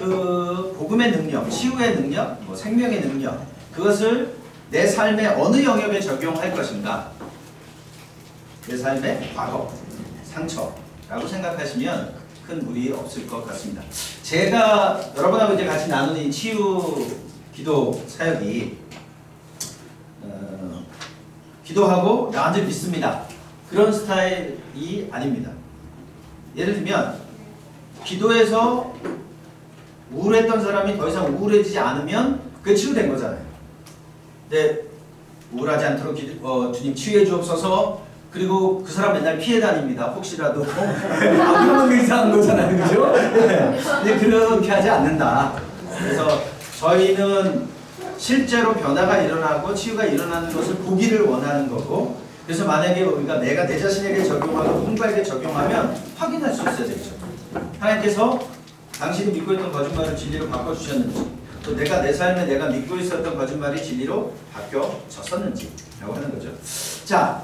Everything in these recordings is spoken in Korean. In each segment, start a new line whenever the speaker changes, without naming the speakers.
그 복음의 능력, 치유의 능력, 뭐 생명의 능력, 그것을 내 삶의 어느 영역에 적용할 것인가? 내 삶의 과거, 상처라고 생각하시면 큰 무리 없을 것 같습니다. 제가 여러분하고 이제 같이 나누는 이 치유 기도 사역이 기도하고 나 완전 믿습니다. 그런 스타일이 아닙니다. 예를 들면 기도해서 우울했던 사람이 더 이상 우울해지지 않으면 그게 치유된 거잖아요. 근데 우울하지 않도록 주님 치유해 주옵소서. 그리고 그 사람 맨날 피해 다닙니다. 혹시라도 그러면 이상한 거잖아요, 그죠? 근데 그렇게 하지 않는다. 그래서 저희는 실제로 변화가 일어나고 치유가 일어나는 것을 보기를 원하는 거고, 그래서 만약에 우리가 내가 내 자신에게 적용하고 누군가에게 적용하면 확인할 수 있어야 되죠. 하나님께서 당신이 믿고 있던 거짓말을 진리로 바꿔주셨는지, 또 내가 내 삶에 내가 믿고 있었던 거짓말이 진리로 바뀌어졌었는지 라고 하는 거죠. 자,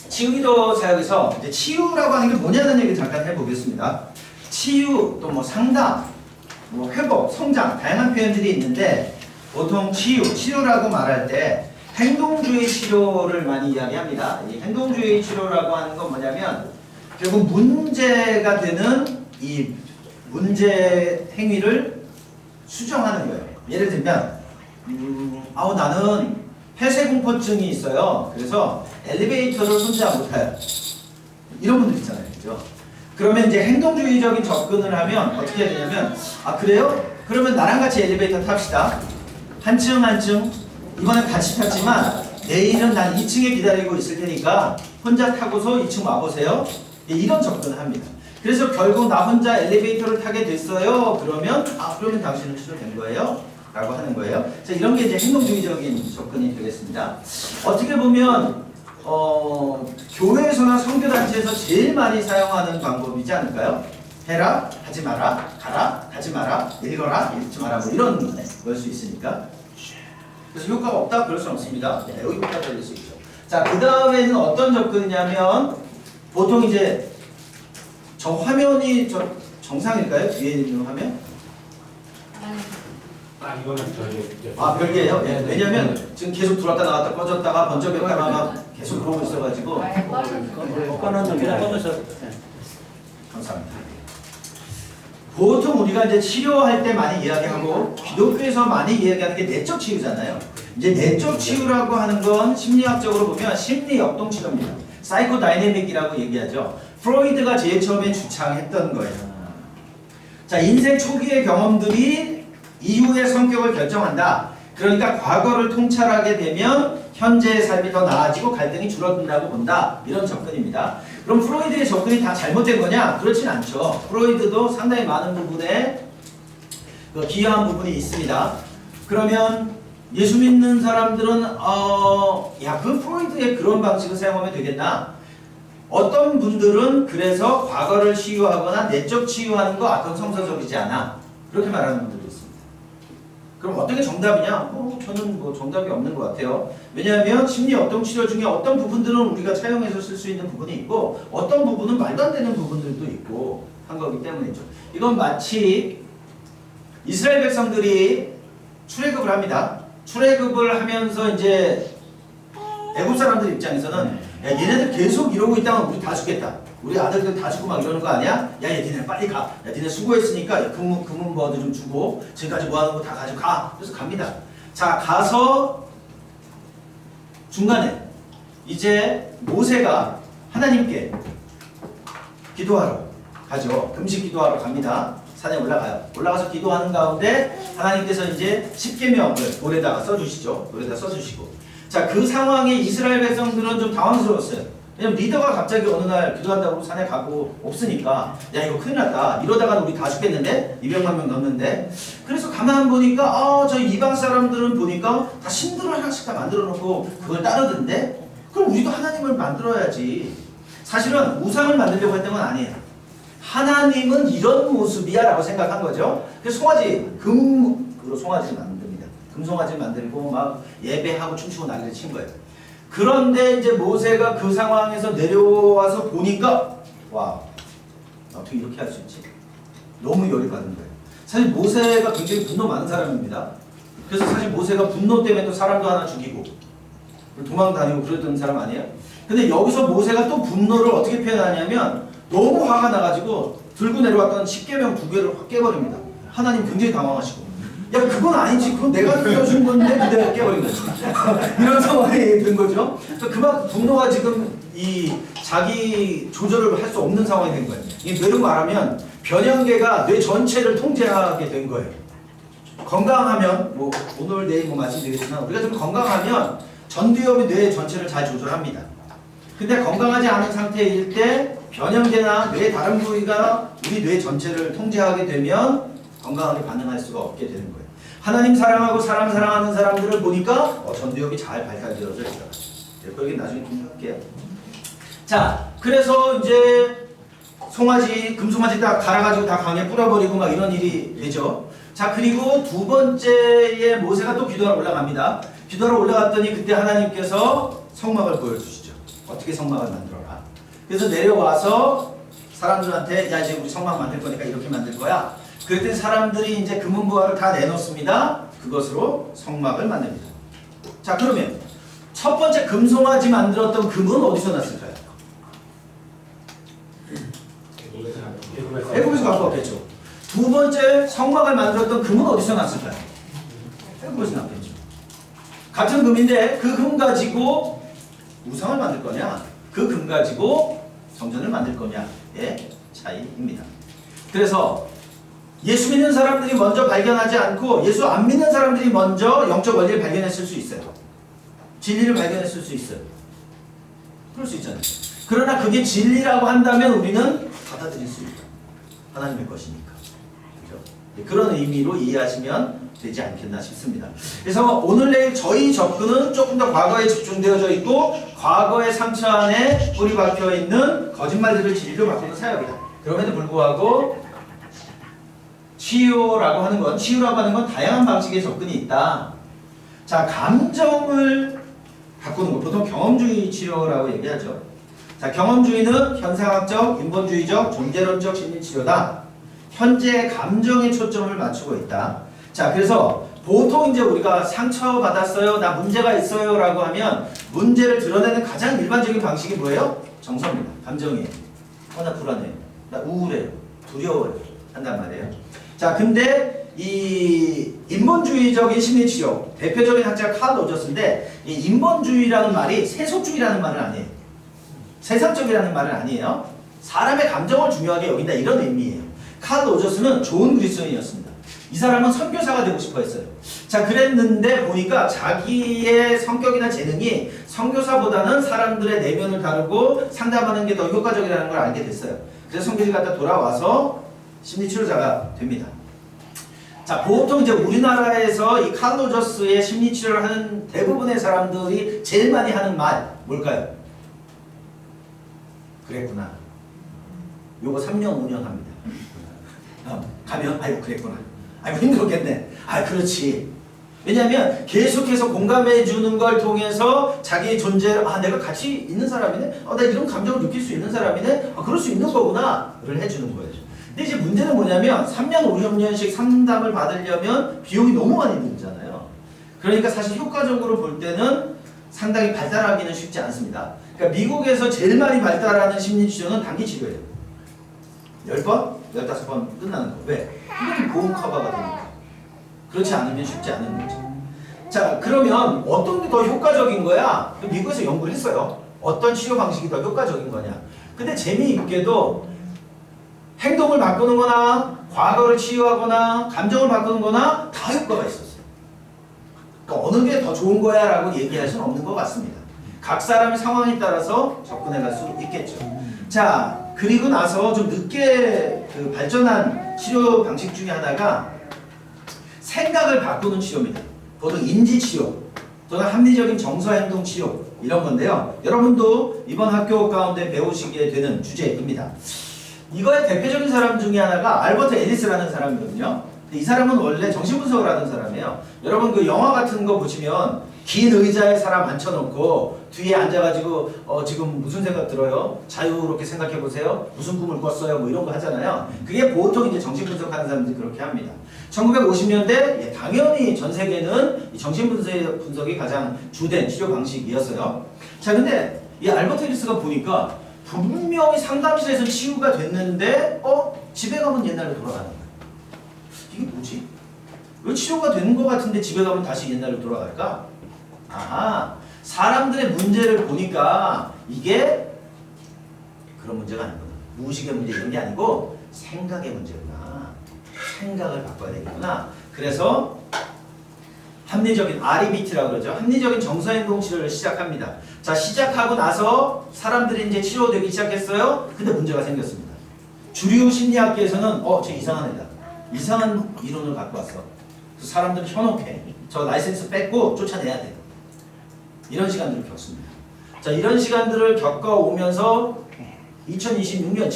치유기도 사역에서 이제 치유라고 하는 게 뭐냐는 얘기 잠깐 해보겠습니다. 치유, 또 뭐 상담, 뭐 회복, 성장, 다양한 표현들이 있는데, 보통 치유라고 말할 때 행동주의 치료를 많이 이야기합니다. 이 행동주의 치료라고 하는 건 뭐냐면 결국 문제가 되는 이 문제 행위를 수정하는 거예요. 예를 들면 나는 폐쇄공포증이 있어요. 그래서 엘리베이터를 혼자 못 타요. 이런 분들 있잖아요. 그죠? 그러면 이제 행동주의적인 접근을 하면 어떻게 해야 되냐면, 그래요? 그러면 나랑 같이 엘리베이터 탑시다. 한 층 한 층. 이번엔 같이 탔지만 내일은 난 2층에 기다리고 있을 테니까 혼자 타고서 2층 와보세요. 이런 접근을 합니다. 그래서 결국 나 혼자 엘리베이터를 타게 됐어요. 그러면 그러면 당신은 치료된 거예요? 라고 하는 거예요. 자, 이런 게 이제 행동주의적인 접근이 되겠습니다. 어떻게 보면 교회에서나 선교단체에서 제일 많이 사용하는 방법이지 않을까요? 해라, 하지 마라, 가라, 가지 마라, 읽어라, 읽지 마라, 뭐 이런 걸 수 있으니까. 그래서 효과가 없다? 그럴 수는 없습니다. 매우 효과적일 수 있죠. 자, 그 다음에는 어떤 접근이냐면, 보통 이제 저 화면이 정상일까요? 뒤에 있는 화면?
이거는 저기
별개예요? 예. 왜냐면 지금 계속 들어왔다 나왔다 꺼졌다가 번쩍였다가 막 계속 그러고 있어가지고. 꺼놓으셔. 감사합니다. 보통 우리가 이제 치료할 때 많이 이야기하고 기독교에서 많이 이야기하는 게 내적 치유잖아요. 이제 내적 치유라고 하는 건 심리학적으로 보면 심리 역동 치료입니다. 사이코다이내믹이라고 얘기하죠. 프로이드가 제일 처음에 주창했던 거예요. 자, 인생 초기의 경험들이 이후의 성격을 결정한다. 그러니까 과거를 통찰하게 되면 현재의 삶이 더 나아지고 갈등이 줄어든다고 본다. 이런 접근입니다. 그럼 프로이드의 접근이 다 잘못된 거냐? 그렇진 않죠. 프로이드도 상당히 많은 부분에 기여한 부분이 있습니다. 그러면 예수 믿는 사람들은 그 프로이드의 그런 방식을 사용하면 되겠나? 어떤 분들은 그래서 과거를 치유하거나 내적 치유하는 거 그건 성서적이지 않아. 그렇게 말하는 분들도 있습니다. 그럼 어떤 게 정답이냐? 저는 정답이 없는 것 같아요. 왜냐하면 심리 역동 치료 중에 어떤 부분들은 우리가 차용해서 쓸 수 있는 부분이 있고 어떤 부분은 말도 안 되는 부분들도 있고 한 거기 때문이죠. 이건 마치 이스라엘 백성들이 출애굽을 합니다. 출애굽을 하면서 이제 애굽 사람들 입장에서는 얘네들 계속 이러고 있다가 우리 다 죽겠다. 우리 아들들 다 죽고 막 이러는 거 아니야? 니네 빨리 가. 니네 수고했으니까 금은버도 좀 주고 지금까지 모아놓은 거 다 가지고 가. 그래서 갑니다. 자, 가서 중간에 이제 모세가 하나님께 기도하러 가죠. 금식 기도하러 갑니다. 산에 올라가요. 올라가서 기도하는 가운데 하나님께서 이제 십계명을 돌에다가 써주시죠. 돌에다 써주시고. 자, 그 상황에 이스라엘 백성들은 좀 당황스러웠어요. 왜냐면 리더가 갑자기 어느 날 기도한다고 산에 가고 없으니까 이거 큰일 났다. 이러다가 우리 다 죽겠는데? 200만 명 넘는데? 그래서 가만 보니까 저 이방 사람들은 보니까 다 신들을 하나씩 다 만들어 놓고 그걸 따르던데? 그럼 우리도 하나님을 만들어야지. 사실은 우상을 만들려고 했던 건 아니에요. 하나님은 이런 모습이야 라고 생각한 거죠. 그래서 송아지, 금으로 송아지를 만듭니다. 금송아지를 만들고 막 예배하고 춤추고 난리를 친 거예요. 그런데 이제 모세가 그 상황에서 내려와서 보니까 와, 어떻게 이렇게 할 수 있지? 너무 열이 받은 거예요. 사실 모세가 굉장히 분노 많은 사람입니다. 그래서 사실 모세가 분노 때문에 또 사람도 하나 죽이고 도망 다니고 그러던 사람 아니에요? 근데 여기서 모세가 또 분노를 어떻게 표현하냐면 너무 화가 나가지고 들고 내려왔던 10계명 2개를 확 깨버립니다. 하나님 굉장히 당황하시고 야 그건 아니지 그건 내가 들려준 건데 그대로 깨버린 거지. 이런 상황이 된 거죠. 그만큼 분노가 지금 이 자기 조절을 할 수 없는 상황이 된 거예요. 이 뇌로 말하면 변형계가 뇌 전체를 통제하게 된 거예요. 건강하면 뭐 오늘 내일 뭐 말씀드리겠지만 우리가 좀 건강하면 전두엽이 뇌 전체를 잘 조절합니다. 근데 건강하지 않은 상태일 때 변형계나 뇌 다른 부위가 우리 뇌 전체를 통제하게 되면 건강하게 반응할 수가 없게 되는 거예요. 하나님 사랑하고 사람 사랑하는 사람들을 보니까 전두엽이 잘 발달되어져 있다. 그 얘기 나중에 좀 할게요. 자, 그래서 이제 송아지, 금송아지 딱 갈아가지고 다 강에 뿌려버리고 막 이런 일이 되죠. 자, 그리고 두 번째에 모세가 또 기도하러 올라갑니다. 기도하러 올라갔더니 그때 하나님께서 성막을 보여주시죠. 어떻게 성막을 만들어라. 그래서 내려와서 사람들한테 야 이제 우리 성막 만들 거니까 이렇게 만들 거야. 그랬더니 사람들이 이제 금은부화를 다 내놓습니다. 그것으로 성막을 만듭니다. 자, 그러면 첫 번째 금송아지 만들었던 금은 어디서 났을까요? 애굽에서 갖고 왔겠죠. 두 번째 성막을 만들었던 금은 어디서 났을까요? 애굽에서 났겠죠. 같은 금인데 그 금 가지고 우상을 만들 거냐, 그 금 가지고 성전을 만들 거냐의 차이입니다. 그래서 예수 믿는 사람들이 먼저 발견하지 않고 예수 안 믿는 사람들이 먼저 영적 원리를 발견했을 수 있어요. 진리를 발견했을 수 있어요. 그럴 수 있잖아요. 그러나 그게 진리라고 한다면 우리는 받아들일 수 있다. 하나님의 것이니까. 그렇죠? 그런 의미로 이해하시면 되지 않겠나 싶습니다. 그래서 오늘 내일 저희 접근은 조금 더 과거에 집중되어져 있고 과거의 상처 안에 뿌리 박혀 있는 거짓말들을 진리로 바꾸는 사역이다. 그럼에도 불구하고 치유라고 하는 건 다양한 방식의 접근이 있다. 자, 감정을 바꾸는 것, 보통 경험주의 치료라고 얘기하죠. 자, 경험주의는 현상학적, 인본주의적, 존재론적 심리치료다. 현재 감정에 초점을 맞추고 있다. 자, 그래서 보통 이제 우리가 상처받았어요, 나 문제가 있어요 라고 하면 문제를 드러내는 가장 일반적인 방식이 뭐예요? 정서입니다. 감정이에요. 나 불안해요. 나 우울해요. 두려워요. 한단 말이에요. 자, 근데 이 인본주의적인 심리치료 대표적인 학자가 칼 로저스인데 이 인본주의라는 말이 세속주의라는 말은 아니에요. 세상적이라는 말은 아니에요. 사람의 감정을 중요하게 여긴다 이런 의미예요. 칼 로저스는 좋은 그리스도인이었습니다. 이 사람은 선교사가 되고 싶어 했어요. 자, 그랬는데 보니까 자기의 성격이나 재능이 선교사보다는 사람들의 내면을 다루고 상담하는 게 더 효과적이라는 걸 알게 됐어요. 그래서 선교지 갔다 돌아와서 심리치료자가 됩니다. 자, 보통 이제 우리나라에서 이 칼 로저스의 심리치료를 하는 대부분의 사람들이 제일 많이 하는 말 뭘까요? 그랬구나. 요거 3년 5년 합니다. 가면 아이고 그랬구나. 아이고 힘들었겠네. 아, 그렇지. 왜냐하면 계속해서 공감해 주는 걸 통해서 자기의 존재를 내가 같이 있는 사람이네. 나 이런 감정을 느낄 수 있는 사람이네. 그럴 수 있는 거구나를 해주는 거예요. 근데 이제 문제는 뭐냐면 3년, 5년씩 상담을 받으려면 비용이 너무 많이 들잖아요. 그러니까 사실 효과적으로 볼 때는 상당히 발달하기는 쉽지 않습니다. 그러니까 미국에서 제일 많이 발달하는 심리치료는 단기치료예요. 10번? 15번 끝나는 거. 왜? 이건 보험 커버가 되니까. 그렇지 않으면 쉽지 않은 거죠. 자, 그러면 어떤 게 더 효과적인 거야? 미국에서 연구를 했어요. 어떤 치료 방식이 더 효과적인 거냐. 근데 재미있게도 행동을 바꾸는 거나 과거를 치유하거나 감정을 바꾸는 거나 다 효과가 있었어요. 그러니까 어느 게 더 좋은 거야 라고 얘기할 수는 없는 것 같습니다. 각 사람의 상황에 따라서 접근해 갈 수 있겠죠. 자, 그리고 나서 좀 늦게 발전한 치료 방식 중에 하나가 생각을 바꾸는 치료입니다. 보통 인지치료 또는 합리적인 정서행동치료 이런 건데요. 여러분도 이번 학교 가운데 배우시게 되는 주제입니다. 이거의 대표적인 사람 중에 하나가 알버트 애리스라는 사람이거든요. 이 사람은 원래 정신분석을 하던 사람이에요. 여러분 그 영화 같은 거 보시면 긴 의자에 사람 앉혀놓고 뒤에 앉아가지고 지금 무슨 생각 들어요? 자유롭게 생각해보세요. 무슨 꿈을 꿨어요? 뭐 이런 거 하잖아요. 그게 보통 이제 정신분석하는 사람들이 그렇게 합니다. 1950년대 당연히 전 세계는 이 정신분석이 가장 주된 치료 방식이었어요. 자, 근데 이 알버트 앨리스가 보니까 분명히 상담실에서 치유가 됐는데 집에 가면 옛날로 돌아가는 거야. 이게 뭐지? 왜 치료가 된 것 같은데 집에 가면 다시 옛날로 돌아갈까? 아하, 사람들의 문제를 보니까 이게 그런 문제가 아니구나. 무의식의 문제 이런 게 아니고 생각의 문제구나. 생각을 바꿔야 되겠구나. 그래서 합리적인 REBT라고 그러죠. 합리적인 정서행동 치료를 시작합니다. 자, 시작하고 나서 사람들이 이제 치료되기 시작했어요. 근데 문제가 생겼습니다. 주류 심리학계에서는 쟤 이상한 애다. 이상한 이론을 갖고 왔어. 사람들은 현혹해. 저 라이센스 뺏고 쫓아내야 돼. 이런 시간들을 겪습니다. 자, 이런 시간들을 겪어오면서 2026년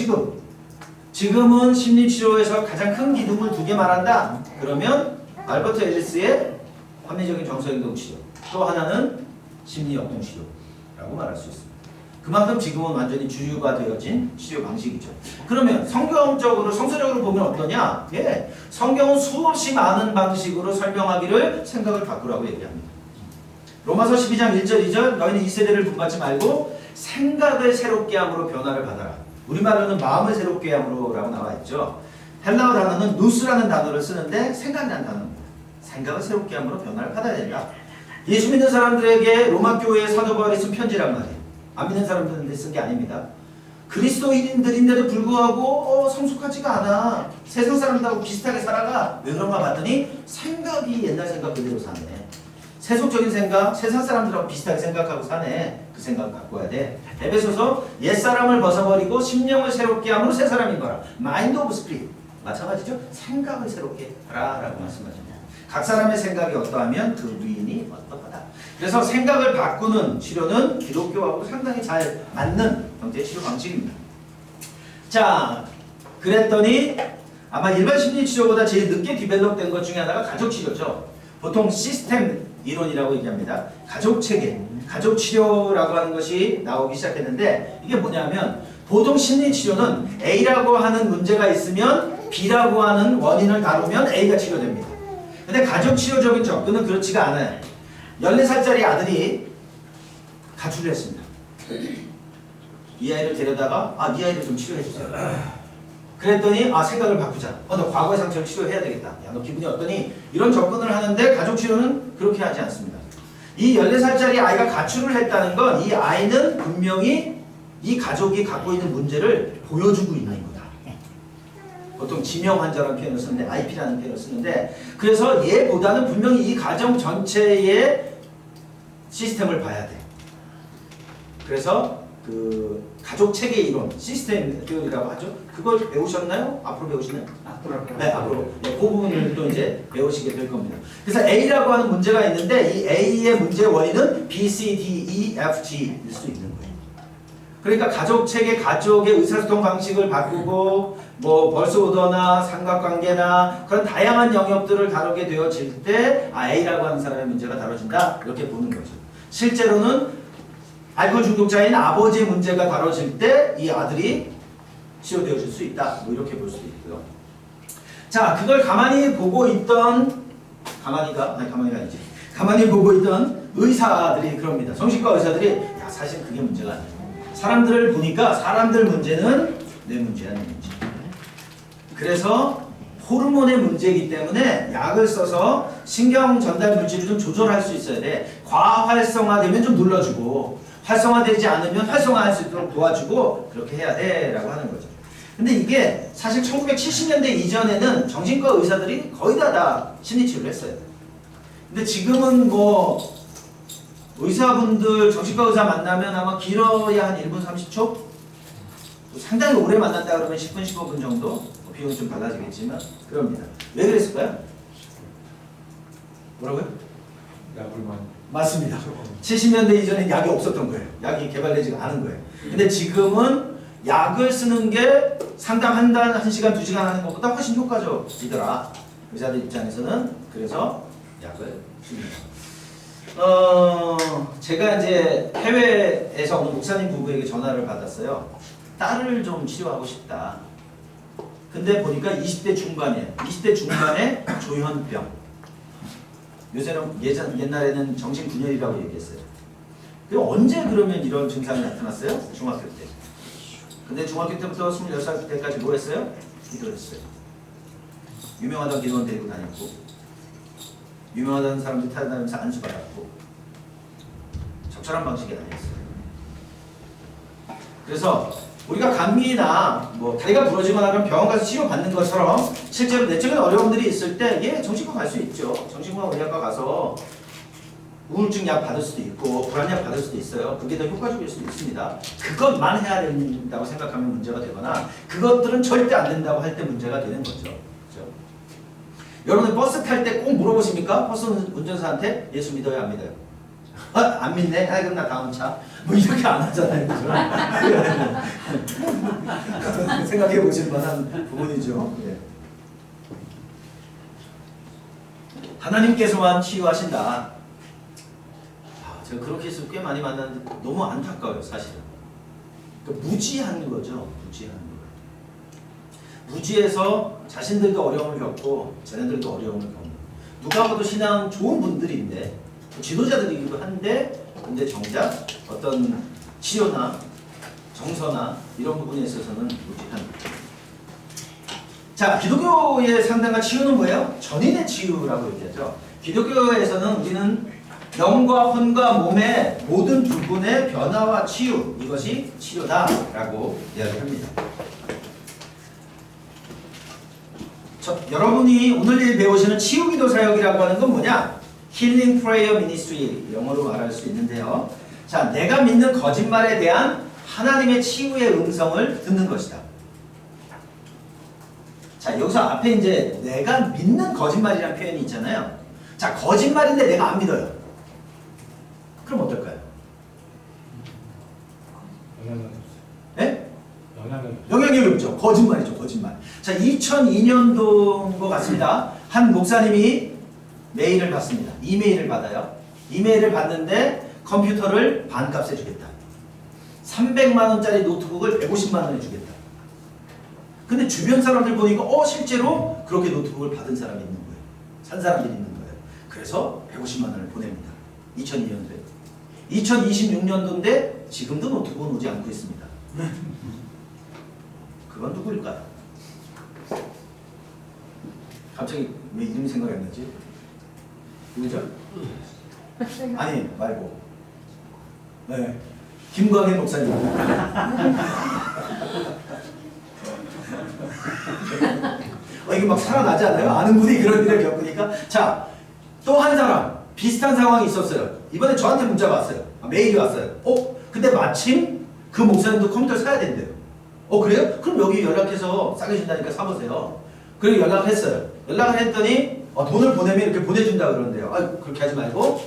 지금은 심리치료에서 가장 큰 기둥을 두 개 말한다. 그러면 알버트 앨리스의 합리적인 정서행동 치료, 또 하나는 심리역동치료라고 말할 수 있습니다. 그만큼 지금은 완전히 주류가 되어진 치료 방식이죠. 그러면 성서적으로 보면 어떠냐? 예, 성경은 수없이 많은 방식으로 설명하기를 생각을 바꾸라고 얘기합니다. 로마서 12장 1절 2절 너희는 이 세대를 본받지 말고 생각을 새롭게 함으로 변화를 받아라. 우리말로는 마음을 새롭게 함으로 라고 나와 있죠. 헬라어 단어는 누스라는 단어를 쓰는데 생각이라는 단어입니다. 생각을 새롭게 함으로 변화를 받아야 된다. 예수 믿는 사람들에게 로마 교회의 사도 바울이 쓴 편지란 말이에요. 안 믿는 사람들한테 쓴 게 아닙니다. 그리스도인들인데도 불구하고 성숙하지가 않아. 세상 사람들하고 비슷하게 살아가. 왜 그런가 봤더니 생각이 옛날 생각 그대로 사네. 세속적인 생각, 세상 사람들하고 비슷하게 생각하고 사네. 그 생각을 바꿔야 돼. 에베소서 옛사람을 벗어버리고 심령을 새롭게 함으로 새 사람인 거라. 마인드 오브 스피릿. 마찬가지죠. 생각을 새롭게 하라 라고 말씀하십니다. 각 사람의 생각이 어떠하면 그 부인이 어떠하다. 그래서 생각을 바꾸는 치료는 기독교하고 상당히 잘 맞는 형태의 치료 방식입니다. 자, 그랬더니 아마 일반 심리치료보다 제일 늦게 디벨롭된 것 중에 하나가 가족치료죠. 보통 시스템 이론이라고 얘기합니다. 가족체계, 가족치료라고 하는 것이 나오기 시작했는데 이게 뭐냐면 보통 심리치료는 A라고 하는 문제가 있으면 B라고 하는 원인을 다루면 A가 치료됩니다. 근데 가족치료적인 접근은 그렇지가 않아요. 14살짜리 아들이 가출을 했습니다. 이 아이를 데려다가 이 아이를 좀 치료해주세요. 그랬더니 생각을 바꾸자. 너 과거의 상처를 치료해야 되겠다. 야, 너 기분이 어떠니? 이런 접근을 하는데 가족치료는 그렇게 하지 않습니다. 이 14살짜리 아이가 가출을 했다는 건 이 아이는 분명히 이 가족이 갖고 있는 문제를 보여주고 있는 거다. 보통 지명 환자라는 표현을 쓰는데 IP라는 표현을 쓰는데 그래서 얘보다는 분명히 이 가정 전체의 시스템을 봐야 돼. 그래서 그 가족 체계 이론, 시스템 교육이라고 하죠. 그걸 배우셨나요? 앞으로 배우시나요? 네, 앞으로. 네, 그 부분을 또 이제 배우시게 될 겁니다. 그래서 A라고 하는 문제가 있는데 이 A의 문제의 원인은 B, C, D, E, F, G일 수 있는 거예요. 그러니까 가족 체계, 가족의 의사소통 방식을 바꾸고 뭐 벌스오더나 삼각관계나 그런 다양한 영역들을 다루게 되어질 때 A라고 하는 사람의 문제가 다뤄진다 이렇게 보는 거죠. 실제로는 알코올 중독자인 아버지의 문제가 다뤄질 때 이 아들이 치료되어질 수 있다 뭐 이렇게 볼 수도 있고요. 자, 그걸 가만히 보고 있던 가만히 보고 있던 의사들이 그럽니다. 정신과 의사들이 사실 그게 문제가 아니에요. 사람들을 보니까 사람들 문제는 내 문제야, 내 문제. 그래서 호르몬의 문제이기 때문에 약을 써서 신경 전달 물질을 좀 조절할 수 있어야 돼. 과활성화되면 좀 눌러주고 활성화되지 않으면 활성화할 수 있도록 도와주고 그렇게 해야 돼 라고 하는 거죠. 근데 이게 사실 1970년대 이전에는 정신과 의사들이 거의 다 심리치료를 했어요. 근데 지금은 뭐 의사분들 정신과 의사 만나면 아마 길어야 한 1분 30초? 상당히 오래 만난다 그러면 10분 15분 정도? 비용이 좀 달라지겠지만 그럽니다. 왜 그랬을까요? 뭐라고요?
약을만
맞습니다. 70년대 이전엔 약이 없었던 거예요. 약이 개발되지가 않은 거예요. 근데 지금은 약을 쓰는 게 상담 한 시간, 2시간 하는 것보다 훨씬 효과적이더라. 의사들 입장에서는 그래서 약을 줍니다. 제가 이제 해외에서 어느 목사님 부부에게 전화를 받았어요. 딸을 좀 치료하고 싶다. 근데 보니까 20대 중반이에요. 20대 중반에 조현병. 요새는 옛날에는 정신분열이라고 얘기했어요. 그리고 언제 그러면 이런 증상이 나타났어요? 중학교 때. 근데 중학교 때부터 26살 때까지 뭐 했어요? 기도했어요. 유명하다는 기도원 데리고 다녔고, 유명하다는 사람들이 타다니면서 안수받았고, 적절한 방식이 아니었어요. 그래서 우리가 감기나 뭐 다리가 부러지거나 그런 병원 가서 치료받는 것처럼 실제로 내적인 어려움들이 있을 때 정신과 갈 수 있죠. 정신과 의학과 가서 우울증 약 받을 수도 있고 불안약 받을 수도 있어요. 그게 더 효과적일 수도 있습니다. 그것만 해야 된다고 생각하면 문제가 되거나 그것들은 절대 안 된다고 할 때 문제가 되는 거죠. 그렇죠? 여러분 버스 탈 때 꼭 물어보십니까? 버스 운전사한테 예수 믿어요? 안 믿어요? 안 믿네? 그럼 나 다음 차. 뭐 이렇게 안 하잖아요. 그죠? 생각해 보실 만한 부분이죠. 예. 하나님께서만 치유하신다. 제가 그런 케이스 꽤 많이 만났는데 너무 안타까워요, 사실은. 그러니까 무지한 거죠. 무지한 거. 무지해서 자신들도 어려움을 겪고 쟤네들도 어려움을 겪고 누가 봐도 신앙 좋은 분들인데 지도자들이기도 한데 근데 정작 어떤 치료나 정서나 이런 부분에 있어서는 무지한. 자, 기독교의 상당한 치유는 뭐예요? 전인의 치유라고 얘기하죠. 기독교에서는 우리는 영과 혼과 몸의 모든 부분의 변화와 치유, 이것이 치료다라고 이야기합니다. 여러분이 오늘 배우시는 치유기도 사역이라고 하는 건 뭐냐? 힐링 프레이어 미니스트리, 영어로 말할 수 있는데요. 자, 내가 믿는 거짓말에 대한 하나님의 치유의 음성을 듣는 것이다. 자, 여기서 앞에 이제 내가 믿는 거짓말이라는 표현이 있잖아요. 자, 거짓말인데 내가 안 믿어요. 그럼 어떨까요? 네? 영향력이 없죠. 거짓말이죠. 거짓말. 자, 2002년도인 것 같습니다. 한 목사님이 메일을 받습니다. 이메일을 받아요. 이메일을 받는데 컴퓨터를 반값에 주겠다. 300만 원짜리 노트북을 150만 원에 주겠다. 근데 주변 사람들 보니까 실제로 그렇게 노트북을 받은 사람이 있는 거예요. 산 사람들이 있는 거예요. 그래서 150만 원을 보냅니다. 2002년도에. 2026년도인데 지금도 노트북은 오지 않고 있습니다. 그건 누구일까요? 갑자기 왜 이름이 생각이 안 나지? 누구죠? 아니 말고 네, 김광현 목사님. 이게 막 살아나지 않아요? 아는 분이 그런 일을 겪으니까. 자, 또 한 사람 비슷한 상황이 있었어요. 이번에 저한테 문자가 왔어요. 메일이 왔어요. 근데 마침 그 목사님도 컴퓨터를 사야 된대요. 그래요? 그럼 여기 연락해서 싸게 준다니까 사보세요. 그리고 연락했어요. 연락을 했더니 돈을 보내면 이렇게 보내준다 그러는데요. 그렇게 하지 말고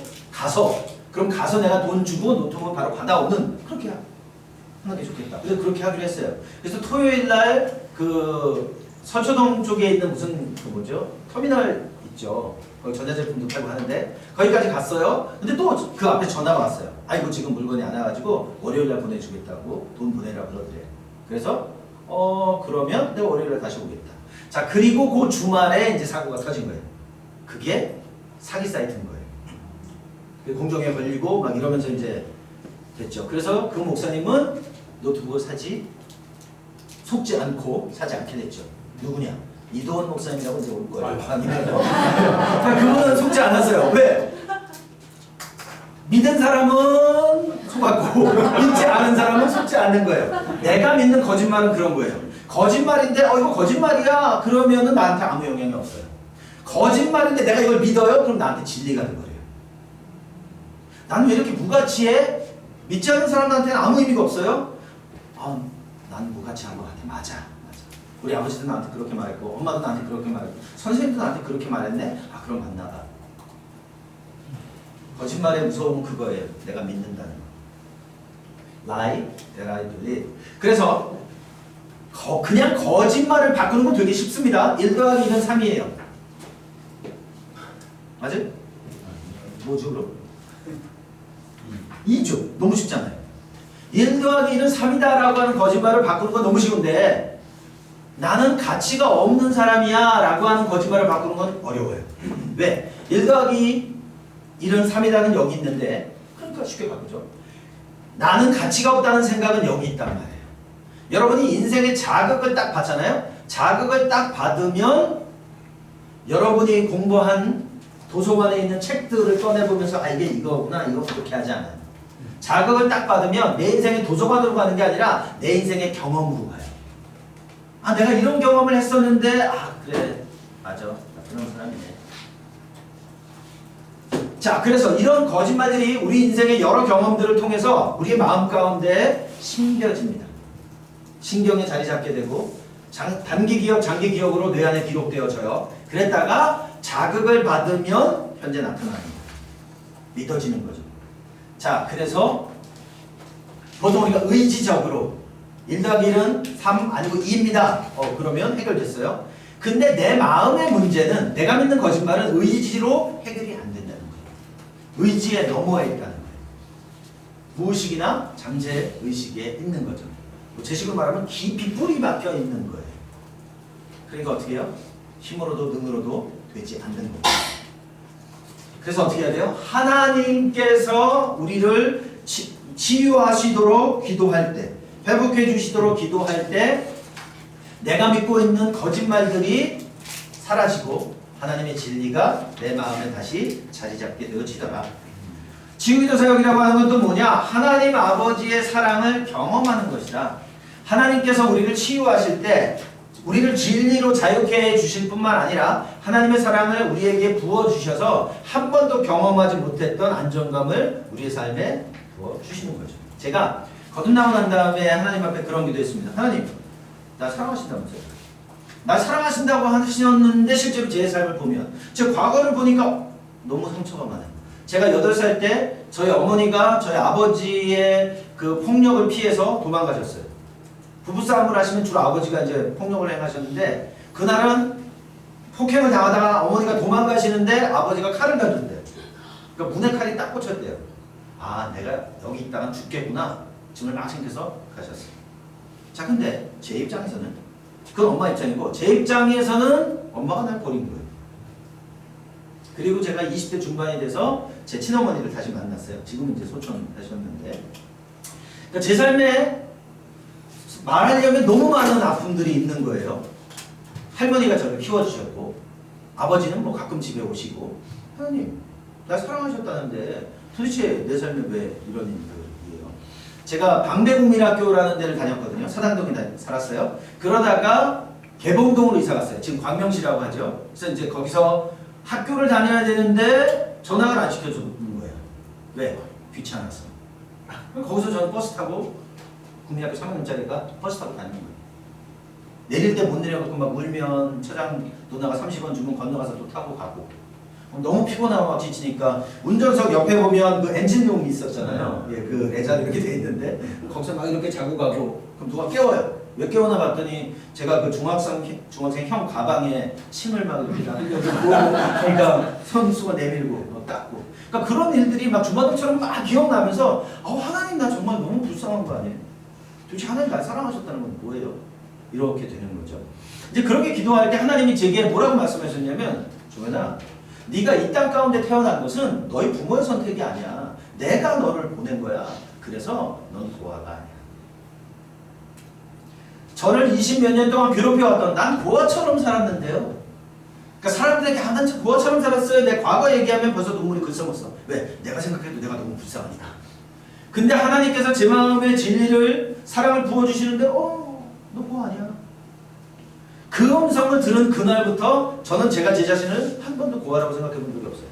그럼 가서 내가 돈 주고 노트북을 바로 받아오는, 그렇게 하는 게 좋겠다. 그래서 그렇게 하기로 했어요. 그래서 토요일 날 서초동 쪽에 있는 무슨 터미널 있죠. 거기 전자제품도 팔고 하는데 거기까지 갔어요. 근데 또 그 앞에 전화가 왔어요. 아이고 지금 물건이 안 와가지고 월요일 날 보내주겠다고 돈 보내라고 그러더래요. 그래서 그러면 내가 월요일 날 다시 오겠다. 자, 그리고 그 주말에 이제 사고가 터진 거예요. 그게 사기 사이트인 거예요. 공정에 걸리고 막 이러면서 이제 됐죠. 그래서 그 목사님은 노트북을 속지 않고 사지 않게 됐죠. 누구냐? 이도원 목사님이라고 이제 올 거예요. 그분은 속지 않았어요. 왜? 믿은 사람은 속았고 믿지 않은 사람은 속지 않는 거예요. 내가 믿는 거짓말은 그런 거예요. 거짓말인데 이거 거짓말이야 그러면은 나한테 아무 영향이 없어요. 거짓말인데 내가 이걸 믿어요? 그럼 나한테 진리가 된 거예요. 나는 왜 이렇게 무가치해? 믿지 않는 사람한테는 아무 의미가 없어요? 난 무가치한 것 같아. 맞아. 우리 아버지도 나한테 그렇게 말했고 엄마도 나한테 그렇게 말했고 선생님도 나한테 그렇게 말했네? 그럼 맞나 봐. 거짓말의 무서움은 그거예요. 내가 믿는다는 거. Lie that I believe. 그래서 그냥 거짓말을 바꾸는 건 되게 쉽습니다. 1 더하기 2는 3이에요. 맞아요? 뭐죠 그럼? 2죠. 너무 쉽잖아요. 1 더하기 1은 3이다 라고 하는 거짓말을 바꾸는 건 너무 쉬운데 나는 가치가 없는 사람이야 라고 하는 거짓말을 바꾸는 건 어려워요. 왜? 1 더하기 1은 3이다는 여기 있는데 그러니까 쉽게 바꾸죠. 나는 가치가 없다는 생각은 여기 있단 말이에요. 여러분이 인생에 자극을 딱 받잖아요. 자극을 딱 받으면 여러분이 공부한 도서관에 있는 책들을 꺼내보면서 아 이게 이거구나 이거 그렇게 하지 않아요. 자극을 딱 받으면 내 인생의 도서관으로 가는 게 아니라 내 인생의 경험으로 가요. 아 내가 이런 경험을 했었는데 아 그래 맞아 나 그런 사람이네. 자 그래서 이런 거짓말들이 우리 인생의 여러 경험들을 통해서 우리의 마음 가운데 심겨집니다. 신경에 자리 잡게 되고 단기 기억 장기 기억으로 뇌 안에 기록되어져요. 그랬다가 자극을 받으면 현재 나타나는 거예요. 믿어지는 거죠. 자 그래서 보통 우리가 의지적으로 1 더하기 1은 3 아니고 2입니다. 그러면 해결됐어요. 근데 내 마음의 문제는 내가 믿는 거짓말은 의지로 해결이 안 된다는 거예요. 의지에 넘어와 있다는 거예요. 무의식이나 잠재의식에 있는 거죠. 제식으로 말하면 깊이 뿌리 박혀 있는 거예요. 그러니까 어떻게 해요? 힘으로도 능으로도 되지 않는 거예요. 그래서 어떻게 해야 돼요? 하나님께서 우리를 치유하시도록 기도할 때, 회복해 주시도록 기도할 때 내가 믿고 있는 거짓말들이 사라지고 하나님의 진리가 내 마음에 다시 자리 잡게 되어지더라. 지우기도 사역이라고 하는 건 또 뭐냐? 하나님 아버지의 사랑을 경험하는 것이다. 하나님께서 우리를 치유하실 때 우리를 진리로 자유케 해 주실 뿐만 아니라 하나님의 사랑을 우리에게 부어주셔서 한 번도 경험하지 못했던 안정감을 우리의 삶에 부어주시는 거죠. 제가 거듭나고 난 다음에 하나님 앞에 그런 기도했습니다. 하나님, 나 사랑하신다면서요. 나 사랑하신다고 하셨는데 실제로 제 삶을 보면 제 과거를 보니까 너무 상처가 많아요. 제가 8살 때 저희 어머니가 저희 아버지의 그 폭력을 피해서 도망가셨어요. 부부싸움을 하시면 주로 아버지가 이제 폭력을 행하셨는데 그날은 폭행을 당하다가 어머니가 도망가시는데 아버지가 칼을 던졌대요. 그러니까 문에 칼이 딱 꽂혔대요. 아 내가 여기 있다가 죽겠구나. 짐을 막 챙겨서 가셨어요. 자 근데 제 입장에서는 그건 엄마 입장이고 제 입장에서는 엄마가 날 버린 거예요. 그리고 제가 20대 중반이 돼서 제 친어머니를 다시 만났어요. 지금은 이제 소천 하셨는데 그러니까 제 삶에 말하려면 너무 많은 아픔들이 있는 거예요. 할머니가 저를 키워주셨고 아버지는 뭐 가끔 집에 오시고 하나님 나 사랑하셨다는데 도대체 내 삶에 왜 이런 일들이에요. 제가 방배국민학교라는 데를 다녔거든요. 사당동에 살았어요. 그러다가 개봉동으로 이사 갔어요. 지금 광명시라고 하죠. 그래서 이제 거기서 학교를 다녀야 되는데 전학을 안 시켜주는 거예요. 왜? 귀찮아서. 거기서 저는 버스 타고 국민학교 3학년짜리가 버스 타고 다니는 거예요. 내릴 때 못 내려갖고 막 울면 처장 누나가 30원 주면 건너가서 또 타고 가고 너무 피곤하고 막 지치니까 운전석 옆에 보면 그 엔진룸이 있었잖아요. 예, 그 레자 이렇게 돼 있는데 거기서 막 이렇게 자고 가고 그럼 누가 깨워요. 왜 깨우나 봤더니 제가 그 중학생 형 가방에 침을 막 이렇게 나르려고 그러니까 손수거 내밀고 닦고 그러니까 그런 일들이 막 주마등처럼 막 기억나면서 하나님 나 정말 너무 불쌍한 거 아니에요? 도대체 하나님 날 사랑하셨다는 건 뭐예요? 이렇게 되는 거죠. 이제 그렇게 기도할 때 하나님이 제게 뭐라고 말씀하셨냐면 조연아 네가 이 땅 가운데 태어난 것은 너희 부모의 선택이 아니야. 내가 너를 보낸 거야. 그래서 넌 고아가 아니야. 저를 20몇 년 동안 괴롭혀왔던 난 고아처럼 살았는데요. 그러니까 사람들에게 난 고아처럼 살았어요. 내 과거 얘기하면 벌써 눈물이 글썽었어. 왜? 내가 생각해도 내가 너무 불쌍하니까. 근데 하나님께서 제 마음에 진리를 사랑을 부어주시는데 너 고아 아니야. 그 음성을 들은 그날부터 저는 제가 제 자신을 한 번도 고아라고 생각해 본 적이 없어요.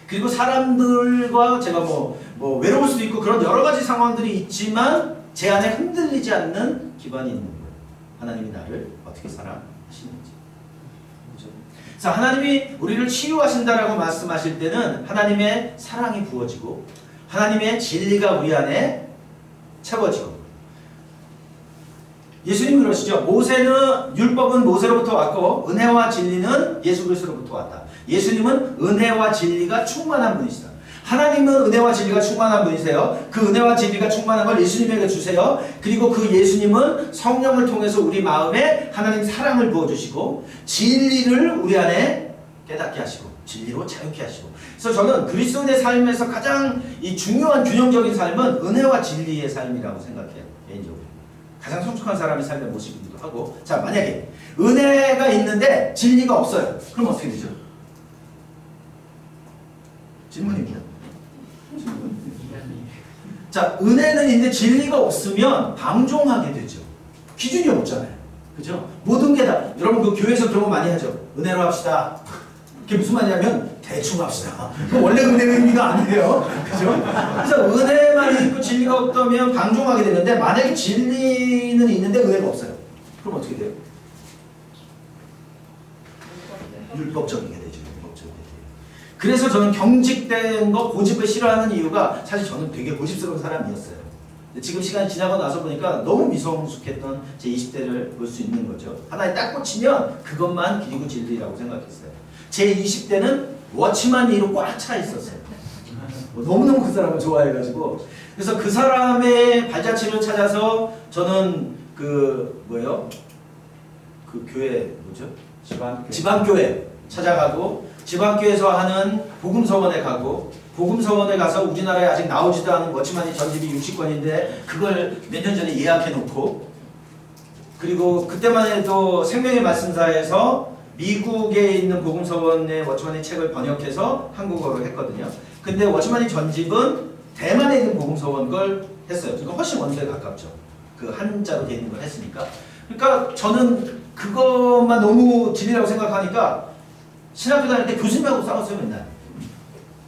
그리고 사람들과 제가 뭐 외로울 수도 있고 그런 여러 가지 상황들이 있지만 제 안에 흔들리지 않는 기반이 있는 거예요. 하나님이 나를 어떻게 사랑하시는지. 그렇죠? 그래서 하나님이 우리를 치유하신다라고 말씀하실 때는 하나님의 사랑이 부어지고 하나님의 진리가 우리 안에 채워지고 예수님 그러시죠. 율법은 모세로부터 왔고 은혜와 진리는 예수 그리스도로부터 왔다. 예수님은 은혜와 진리가 충만한 분이시다. 하나님은 은혜와 진리가 충만한 분이세요. 그 은혜와 진리가 충만한 걸 예수님에게 주세요. 그리고 그 예수님은 성령을 통해서 우리 마음에 하나님 사랑을 부어주시고 진리를 우리 안에 깨닫게 하시고 진리로 자유케 하시고. 그래서 저는 그리스도인의 삶에서 가장 이 중요한 균형적인 삶은 은혜와 진리의 삶이라고 생각해요. 개인적으로. 가장 성숙한 사람의 삶의 모습이기도 하고. 자, 만약에 은혜가 있는데 진리가 없어요. 그럼 어떻게 되죠? 질문입니다. 자, 은혜는 있는데 진리가 없으면 방종하게 되죠. 기준이 없잖아요. 그죠? 모든 게 다, 여러분 그 교회에서 그런 거 많이 하죠. 은혜로 합시다. 그게 무슨 말이냐면 대충 합시다. 그 원래 은혜의 의미가 아니에요. 그죠? 그래서 은혜만 있고 진리가 없다면 방종하게 되는데 만약에 진리는 있는데 은혜가 없어요. 그럼 어떻게 돼요? 율법적이게 되죠. 그래서 저는 경직된 거, 고집을 싫어하는 이유가 사실 저는 되게 고집스러운 사람이었어요. 근데 지금 시간이 지나고 나서 보니까 너무 미성숙했던 제 20대를 볼 수 있는 거죠. 하나에 딱 꽂히면 그것만 길이고 진리라고 생각했어요. 제 20대는 워치만 이로 꽉 차 있었어요. 너무너무 그 사람을 좋아해가지고. 그래서 그 사람의 발자취를 찾아서 저는 그 교회 뭐죠? 지방교회 찾아가고 지방교회에서 하는 복음서원에 가고 복음서원에 가서 우리나라에 아직 나오지도 않은 워치만이 전집이 60권인데 그걸 몇 년 전에 예약해 놓고 그리고 그때만 해도 생명의 말씀사에서 미국에 있는 복음서원의 워치만의 책을 번역해서 한국어로 했거든요. 근데 워치만이 전집은 대만에 있는 복음서원 걸 했어요. 그러니까 훨씬 원서에 가깝죠. 그 한자로 돼 있는 걸 했으니까. 그러니까 저는 그것만 너무 진리라고 생각하니까 신학교 다닐 때 교수님하고 싸웠어요 맨날.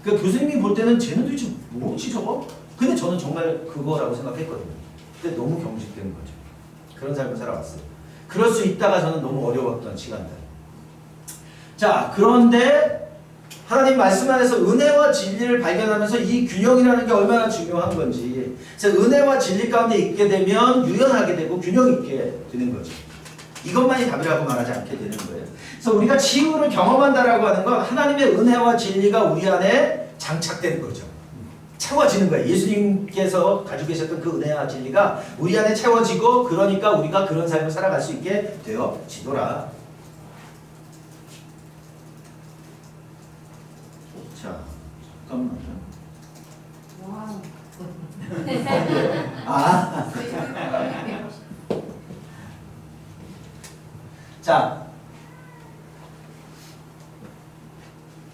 그 교수님이 볼 때는 쟤는 도대체 뭐지 저거? 근데 저는 정말 그거라고 생각했거든요. 근데 너무 경직된 거죠. 그런 삶을 살아왔어요. 그럴 수 있다가 저는 너무 어려웠던 시간들. 자, 그런데 하나님 말씀 안에서 은혜와 진리를 발견하면서 이 균형이라는 게 얼마나 중요한 건지. 그래서 은혜와 진리 가운데 있게 되면 유연하게 되고 균형 있게 되는 거죠. 이것만이 답이라고 말하지 않게 되는 거예요. 그래서 우리가 치유를 경험한다라고 하는 건 하나님의 은혜와 진리가 우리 안에 장착되는 거죠. 채워지는 거예요. 예수님께서 가지고 계셨던 그 은혜와 진리가 우리 안에 채워지고 그러니까 우리가 그런 삶을 살아갈 수 있게 되어지더라. 자, 잠깐만요.
와우.
아, 자,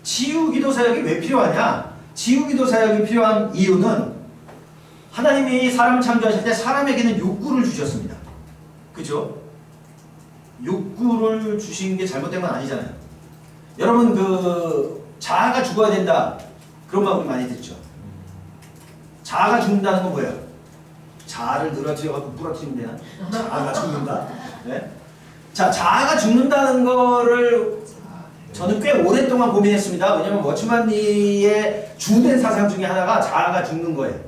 치유기도 사역이 왜 필요하냐? 치유기도 사역이 필요한 이유는 하나님이 사람을 창조하실 때 사람에게는 욕구를 주셨습니다. 그죠? 욕구를 주신 게 잘못된 건 아니잖아요. 여러분 그 자아가 죽어야 된다. 그런 말 우리 많이 듣죠. 자아가 죽는다는 건 뭐예요? 자아를 늘어뜨려갖고 부러뜨리면 되나? 자아가 죽는다? 네? 자, 자아가 죽는다는 거를 저는 꽤 오랫동안 고민했습니다. 왜냐면 워치만리의 주된 사상 중에 하나가 자아가 죽는 거예요.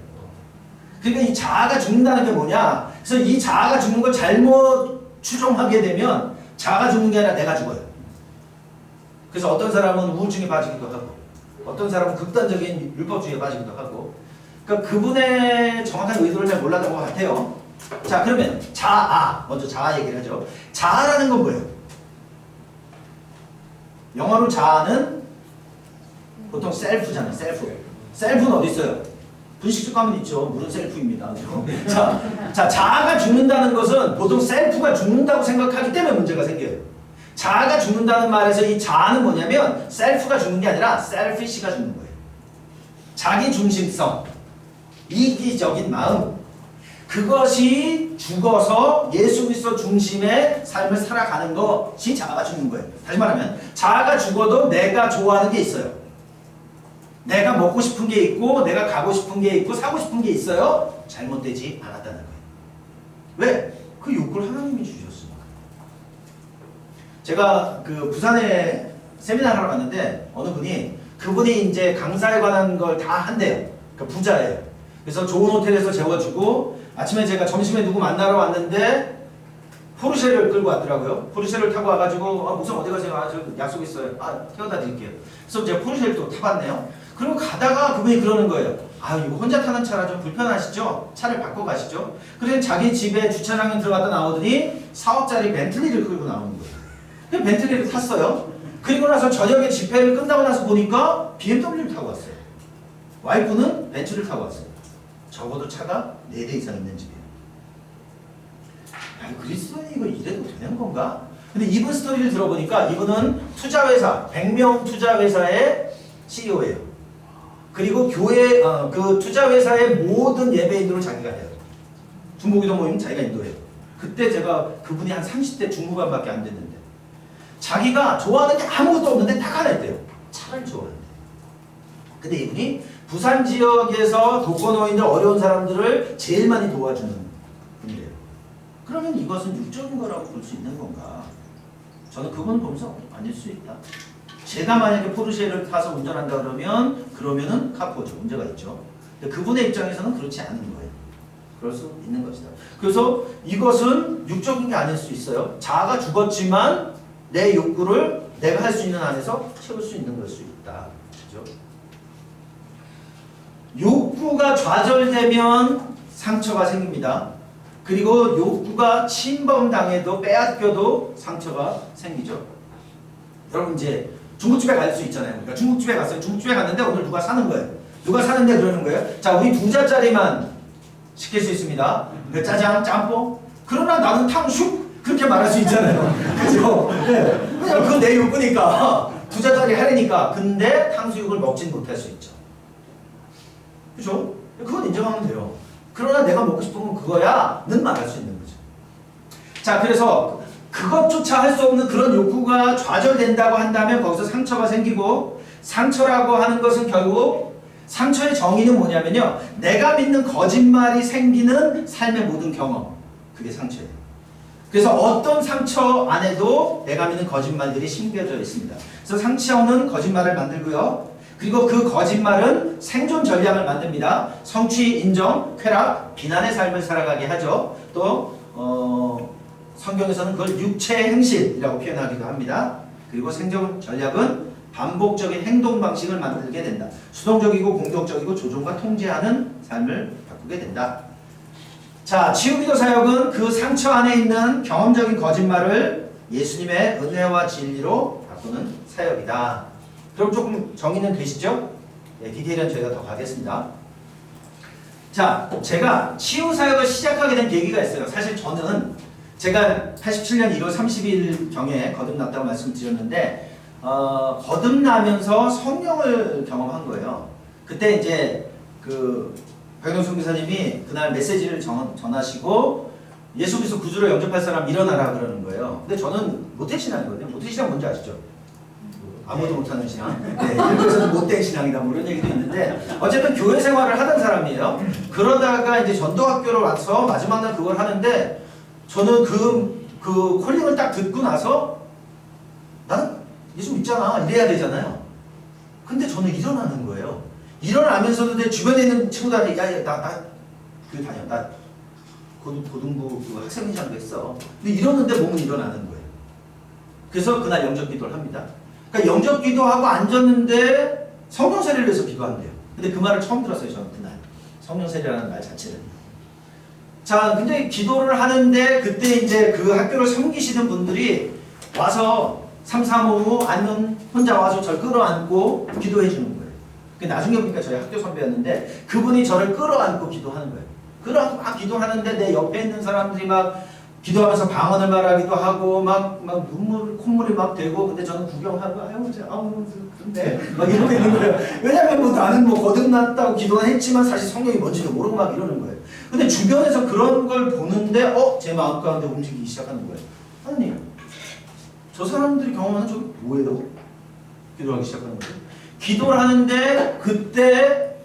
그러니까 이 자아가 죽는다는 게 뭐냐? 그래서 이 자아가 죽는 걸 잘못 추종하게 되면 자아가 죽는 게 아니라 내가 죽어요. 그래서 어떤 사람은 우울증에 빠지기도 하고 어떤 사람은 극단적인 율법주의에 빠지기도 하고 그러니까 그분의 정확한 의도를 잘 몰랐던 것 같아요. 자, 그러면 자아, 먼저 자아 얘기를 하죠. 자아라는 건 뭐예요? 영어로 자아는 보통 셀프잖아요. 셀프. 셀프는 어디 있어요? 분식집 가면 있죠. 물은 셀프입니다. 자, 자아가 죽는다는 것은 보통 셀프가 죽는다고 생각하기 때문에 문제가 생겨요. 자아가 죽는다는 말에서 이 자아는 뭐냐면 셀프가 죽는 게 아니라 셀피시가 죽는 거예요. 자기 중심성, 이기적인 마음, 그것이 죽어서 예수 그리스도 중심의 삶을 살아가는 것이 자아가 죽는 거예요. 다시 말하면 자아가 죽어도 내가 좋아하는 게 있어요. 내가 먹고 싶은 게 있고 내가 가고 싶은 게 있고 사고 싶은 게 있어요. 잘못되지 않았다는 거예요. 왜? 그 욕구를 하나님이 주셨으니까. 제가 그 부산에 세미나를 하러 갔는데 어느 분이 그분이 이제 강사에 관한 걸 다 한대요. 그 부자예요. 그래서 좋은 호텔에서 재워주고 아침에 제가 점심에 누구 만나러 왔는데 포르쉐를 끌고 왔더라고요. 포르쉐를 타고 와가지고 무슨 어디 가세요? 저 약속 있어요. 태워다 드릴게요. 그래서 제가 포르쉐를 또 타봤네요. 그리고 가다가 그분이 그러는 거예요. 이거 혼자 타는 차라 좀 불편하시죠? 차를 바꿔 가시죠? 그래서 자기 집에 주차장에 들어갔다 나오더니 4억짜리 벤틀리를 끌고 나오는 거예요. 그 벤틀리를 탔어요. 그리고 나서 저녁에 집회를 끝나고 나서 보니까 BMW를 타고 왔어요. 와이프는 벤츠를 타고 왔어요. 적어도 차가 4대 이상 있는 집이에요. 그리스도인이 이거 이래도 되는 건가? 근데 이분 스토리를 들어보니까 이분은 투자회사, 100명 투자회사의 CEO예요. 그리고 교회, 그 투자회사의 모든 예배인들을 자기가 해요. 중보기도 모임 자기가 인도해요. 그때 제가 그분이 한 30대 중후반밖에 안 됐는데 자기가 좋아하는 게 아무것도 없는데 딱 하나 있대요. 차를 좋아하는데. 근데 이분이 부산 지역에서 독거노인들 어려운 사람들을 제일 많이 도와주는 분이래요. 그러면 이것은 육적인 거라고 볼 수 있는 건가? 저는 그건 보면서 아닐 수 있다. 제가 만약에 포르쉐를 타서 운전한다 그러면은 카포죠. 문제가 있죠. 근데 그분의 입장에서는 그렇지 않은 거예요. 그럴 수 있는 것이다. 그래서 이것은 육적인 게 아닐 수 있어요. 자아가 죽었지만 내 욕구를 내가 할 수 있는 안에서 채울 수 있는 걸 수 있다. 그렇죠? 욕구가 좌절되면 상처가 생깁니다. 그리고 욕구가 침범당해도 빼앗겨도 상처가 생기죠. 여러분 이제 중국집에 갈 수 있잖아요. 그러니까 중국집에 갔어요. 중국집에 갔는데 오늘 누가 사는 거예요. 누가 사는데 그러는 거예요. 자, 우리 2자짜리만 시킬 수 있습니다. 짜장, 짬뽕. 그러나 나는 탕수육 그렇게 말할 수 있잖아요. 그죠? 네. 그냥 그건 내 욕구니까 2자짜리 하려니까. 근데 탕수육을 먹진 못할 수 있죠. 그죠? 그건 인정하면 돼요. 그러나 내가 먹고 싶은 건 그거야는 말할 수 있는 거죠. 자, 그래서 그것조차 할 수 없는 그런 욕구가 좌절된다고 한다면 거기서 상처가 생기고, 상처라고 하는 것은 결국 상처의 정의는 뭐냐면요, 내가 믿는 거짓말이 생기는 삶의 모든 경험, 그게 상처예요. 그래서 어떤 상처 안에도 내가 믿는 거짓말들이 심겨져 있습니다. 그래서 상처는 거짓말을 만들고요, 그리고 그 거짓말은 생존 전략을 만듭니다. 성취, 인정, 쾌락, 비난의 삶을 살아가게 하죠. 또 성경에서는 그걸 육체의 행실이라고 표현하기도 합니다. 그리고 생존 전략은 반복적인 행동 방식을 만들게 된다. 수동적이고 공격적이고 조종과 통제하는 삶을 바꾸게 된다. 자, 치유기도 사역은 그 상처 안에 있는 경험적인 거짓말을 예수님의 은혜와 진리로 바꾸는 사역이다. 그럼 조금 정의는 되시죠? 네, 디테일은 저희가 더 가겠습니다. 자, 제가 치유사역을 시작하게 된 계기가 있어요. 사실 저는 제가 87년 1월 30일경에 거듭났다고 말씀드렸는데 거듭나면서 성령을 경험한 거예요. 그때 이제 그 박영순 교사님이 그날 메시지를 전하시고 예수 그리스도 구주로 영접할 사람 일어나라 그러는 거예요. 근데 저는 모태신앙이거든요. 모태신앙 뭔지 아시죠? 아무도 못하는 신앙. 네, 일부에서는 못된 신앙이다 뭐 이런 얘기도 있는데 어쨌든 교회 생활을 하던 사람이에요. 그러다가 이제 전도학교를 와서 마지막 날 그걸 하는데 저는 그 콜링을 딱 듣고 나서 나는 예수 믿잖아 이래야 되잖아요. 근데 저는 일어나는 거예요. 일어나면서도 내 주변에 있는 친구들한테 나 고등부 그 학생회장도 했어. 근데 이러는데 몸은 일어나는 거예요. 그래서 그날 영접 기도를 합니다. 그러니까 영접 기도하고 앉았는데 성령 세례를 위해서 기도한대요. 근데 그 말을 처음 들었어요. 저는 그날 성령 세례라는 말 자체를. 자, 근데 기도를 하는데 그때 이제 그 학교를 섬기시는 분들이 와서 335 앉는 혼자 와서 저를 끌어안고 기도해 주는 거예요. 나중에 보니까 저희 학교 선배였는데 그분이 저를 끌어안고 기도하는 거예요. 끌어안고 막 기도하는데 내 옆에 있는 사람들이 막 기도하면서 방언을 말하기도 하고 막 콧물이 막 되고 근데 저는 구경하고 근데 막 이러고 있는 거예요. 왜냐면 뭐 나는 뭐 거듭났다고 기도는 했지만 사실 성령이 뭔지도 모르고 막 이러는 거예요. 근데 주변에서 그런 걸 보는데 제 마음 가운데 움직이기 시작하는 거예요. 하나님, 저 사람들이 경험하는 저게 뭐예요? 기도하기 시작하는 거예요. 기도를 하는데 그때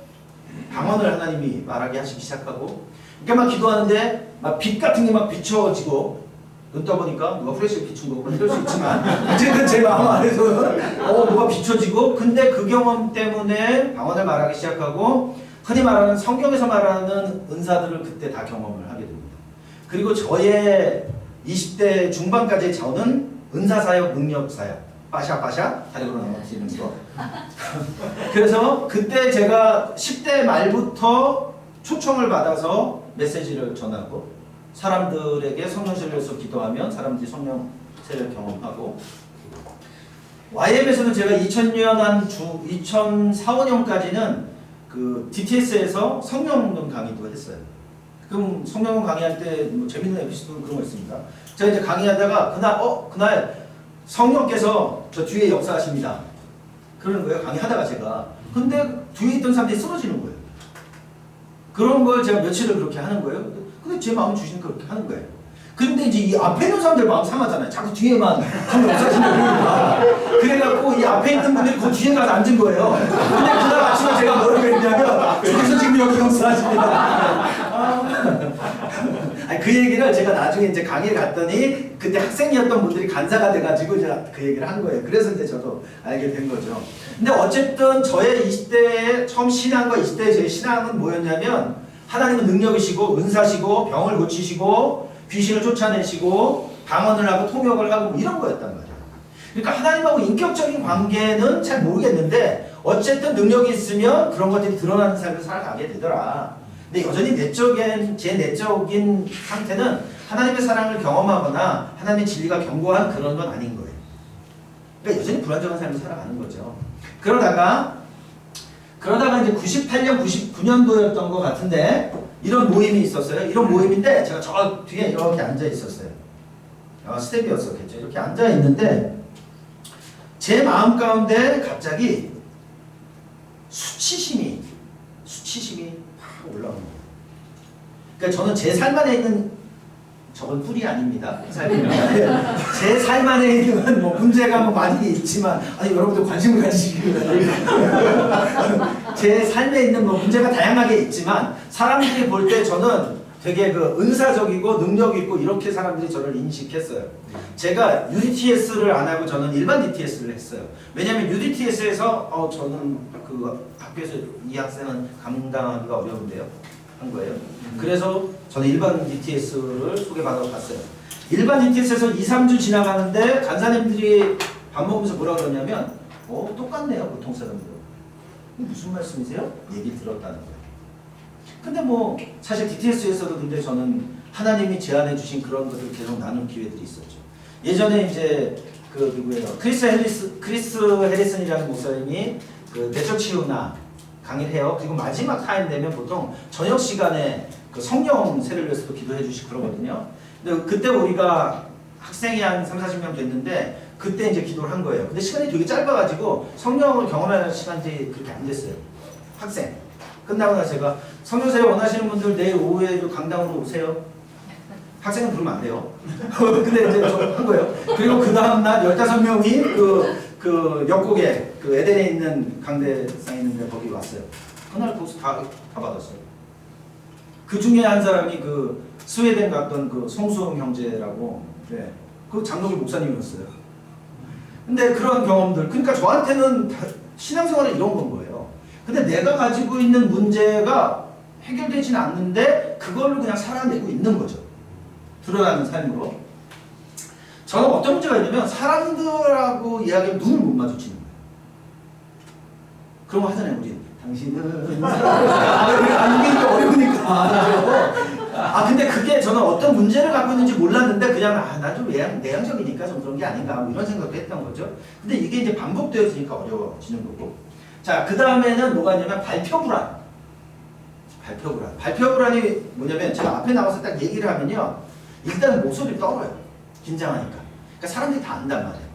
방언을 하나님이 말하게 하시기 시작하고 그러니까 막 기도하는데 막 빛 같은 게 막 비춰지고 눈 떠보니까 누가 후레쉬를 비춘 거고 그럴 수 있지만 어쨌든 제 마음 안에서는 뭐가 비춰지고 근데 그 경험 때문에 방언을 말하기 시작하고 흔히 말하는 성경에서 말하는 은사들을 그때 다 경험을 하게 됩니다. 그리고 저의 20대 중반까지 저는 은사사역, 능력사역, 빠샤빠샤 다리로 넘어지는 거. 그래서 그때 제가 10대 말부터 초청을 받아서 메시지를 전하고 사람들에게 성령 세례에서 기도하면 사람들이 성령 세례를 경험하고 YM에서는 제가 2000년 2004, 5년까지는 그 DTS에서 성령 강의도 했어요. 그럼 성령 강의할 때 뭐 재밌는 에피소드 그런 거 있습니다. 제가 이제 강의하다가 그날 성령께서 저 뒤에 역사하십니다. 그러는 거예요. 강의하다가 제가. 근데 뒤에 있던 사람들이 쓰러지는 거예요. 그런 걸 제가 며칠을 그렇게 하는 거예요. 근데 제 마음 주시니까 그렇게 하는 거예요. 근데 이제 이 앞에 있는 사람들 마음 상하잖아요. 자꾸 뒤에만 성령 역사하시는 그러니까. 그래갖고 이 앞에 있는 분들이 그 뒤에 가서 앉은 거예요. 근데 그날 아침에 제가 뭐라고 했냐면 저기서 지금 여기 역사하십니다. 아니, 그 얘기를 제가 나중에 이제 강의를 갔더니 그때 학생이었던 분들이 간사가 돼가지고 제가 그 얘기를 한 거예요. 그래서 이제 저도 알게 된 거죠. 근데 어쨌든 저의 20대에 처음 신앙과 20대의 제 신앙은 뭐였냐면 하나님은 능력이시고 은사시고 병을 고치시고 귀신을 쫓아내시고 방언을 하고 통역을 하고 뭐 이런 거였단 말이에요. 그러니까 하나님하고 인격적인 관계는 잘 모르겠는데 어쨌든 능력이 있으면 그런 것들이 드러나는 삶을 살아가게 되더라. 근데 여전히 제 내적인 상태는 하나님의 사랑을 경험하거나 하나님의 진리가 견고한 그런 건 아닌 거예요. 그러니까 여전히 불안정한 삶을 살아가는 거죠. 그러다가 이제 98년, 99년도였던 것 같은데 이런 모임이 있었어요. 이런 모임인데 제가 저 뒤에 이렇게 앉아 있었어요. 스텝이었었겠죠. 이렇게 앉아 있는데 제 마음 가운데 갑자기 수치심이 팍 올라오는 거예요. 그러니까 저는 제 삶 안에 있는 저건 뿔이 아닙니다. 제 삶 안에 있는 뭐 문제가 뭐 많이 있지만 아니 여러분들 관심을 가지시기 바랍니다. 제 삶에 있는 뭐 문제가 다양하게 있지만 사람들이 볼 때 저는 되게 그 은사적이고 능력 있고 이렇게 사람들이 저를 인식했어요. 제가 UDTS를 안 하고 저는 일반 DTS를 했어요. 왜냐하면 UDTS에서 저는 그 학교에서 이 학생은 감당하기가 어려운데요. 한 거예요. 그래서 저는 일반 DTS를 소개받아 갔어요. 일반 DTS에서 2, 3주 지나가는데 간사님들이 밥 먹으면서 뭐라 그러냐면 똑같네요. 보통 사람들은. 무슨 말씀이세요? 얘기 들었다는 거예요. 근데 뭐 사실 DTS에서도 근데 저는 하나님이 제안해 주신 그런 것들을 계속 나눌 기회들이 있었죠. 예전에 이제 그 누구예요? 크리스 해리슨이라는 목사님이 그 내적 치유나 강의를 해요. 그리고 마지막 타임 되면 보통 저녁 시간에 그 성령 세례를 위해서도 기도해 주시고 그러거든요. 근데 그때 우리가 학생이 한 3, 40명 됐는데 그때 이제 기도를 한 거예요. 근데 시간이 되게 짧아가지고 성령을 경험하는 시간이 그렇게 안 됐어요. 학생. 끝나고 나서 제가 성령 세례 원하시는 분들 내일 오후에 강당으로 오세요. 학생은 부르면 안 돼요. 근데 이제 저 한 거예요. 그리고 그 다음날 15명이 그 역곡에 그 에덴에 있는 강대상에 있는데 거기 왔어요. 그날 거기서 다 받았어요. 그 중에 한 사람이 그 스웨덴 갔던 그 송수홍 형제라고, 네, 그 장로교 목사님이었어요. 근데 그런 경험들, 그러니까 저한테는 신앙생활은 이런 건 거예요. 근데 내가 가지고 있는 문제가 해결되지는 않는데 그걸로 그냥 살아내고 있는 거죠. 드러나는 삶으로. 저는 어떤 문제가 있냐면 사람들하고 이야기하면 눈을 못 마주치는 거예요. 그런 거 하잖아요, 우리. 당신은 이게 어려우니까. 근데 그게 저는 어떤 문제를 갖고 있는지 몰랐는데 그냥 난 좀 내향적이니까 좀 그런 게 아닌가 뭐 이런 생각도 했던 거죠. 근데 이게 이제 반복되어지니까 어려워지는 거고. 자, 그 다음에는 뭐가 있냐면 발표 불안. 발표 불안이 뭐냐면 제가 앞에 나와서 딱 얘기를 하면요. 일단 목소리 떨어요. 긴장하니까. 그러니까 사람들이 다 안단 말이에요.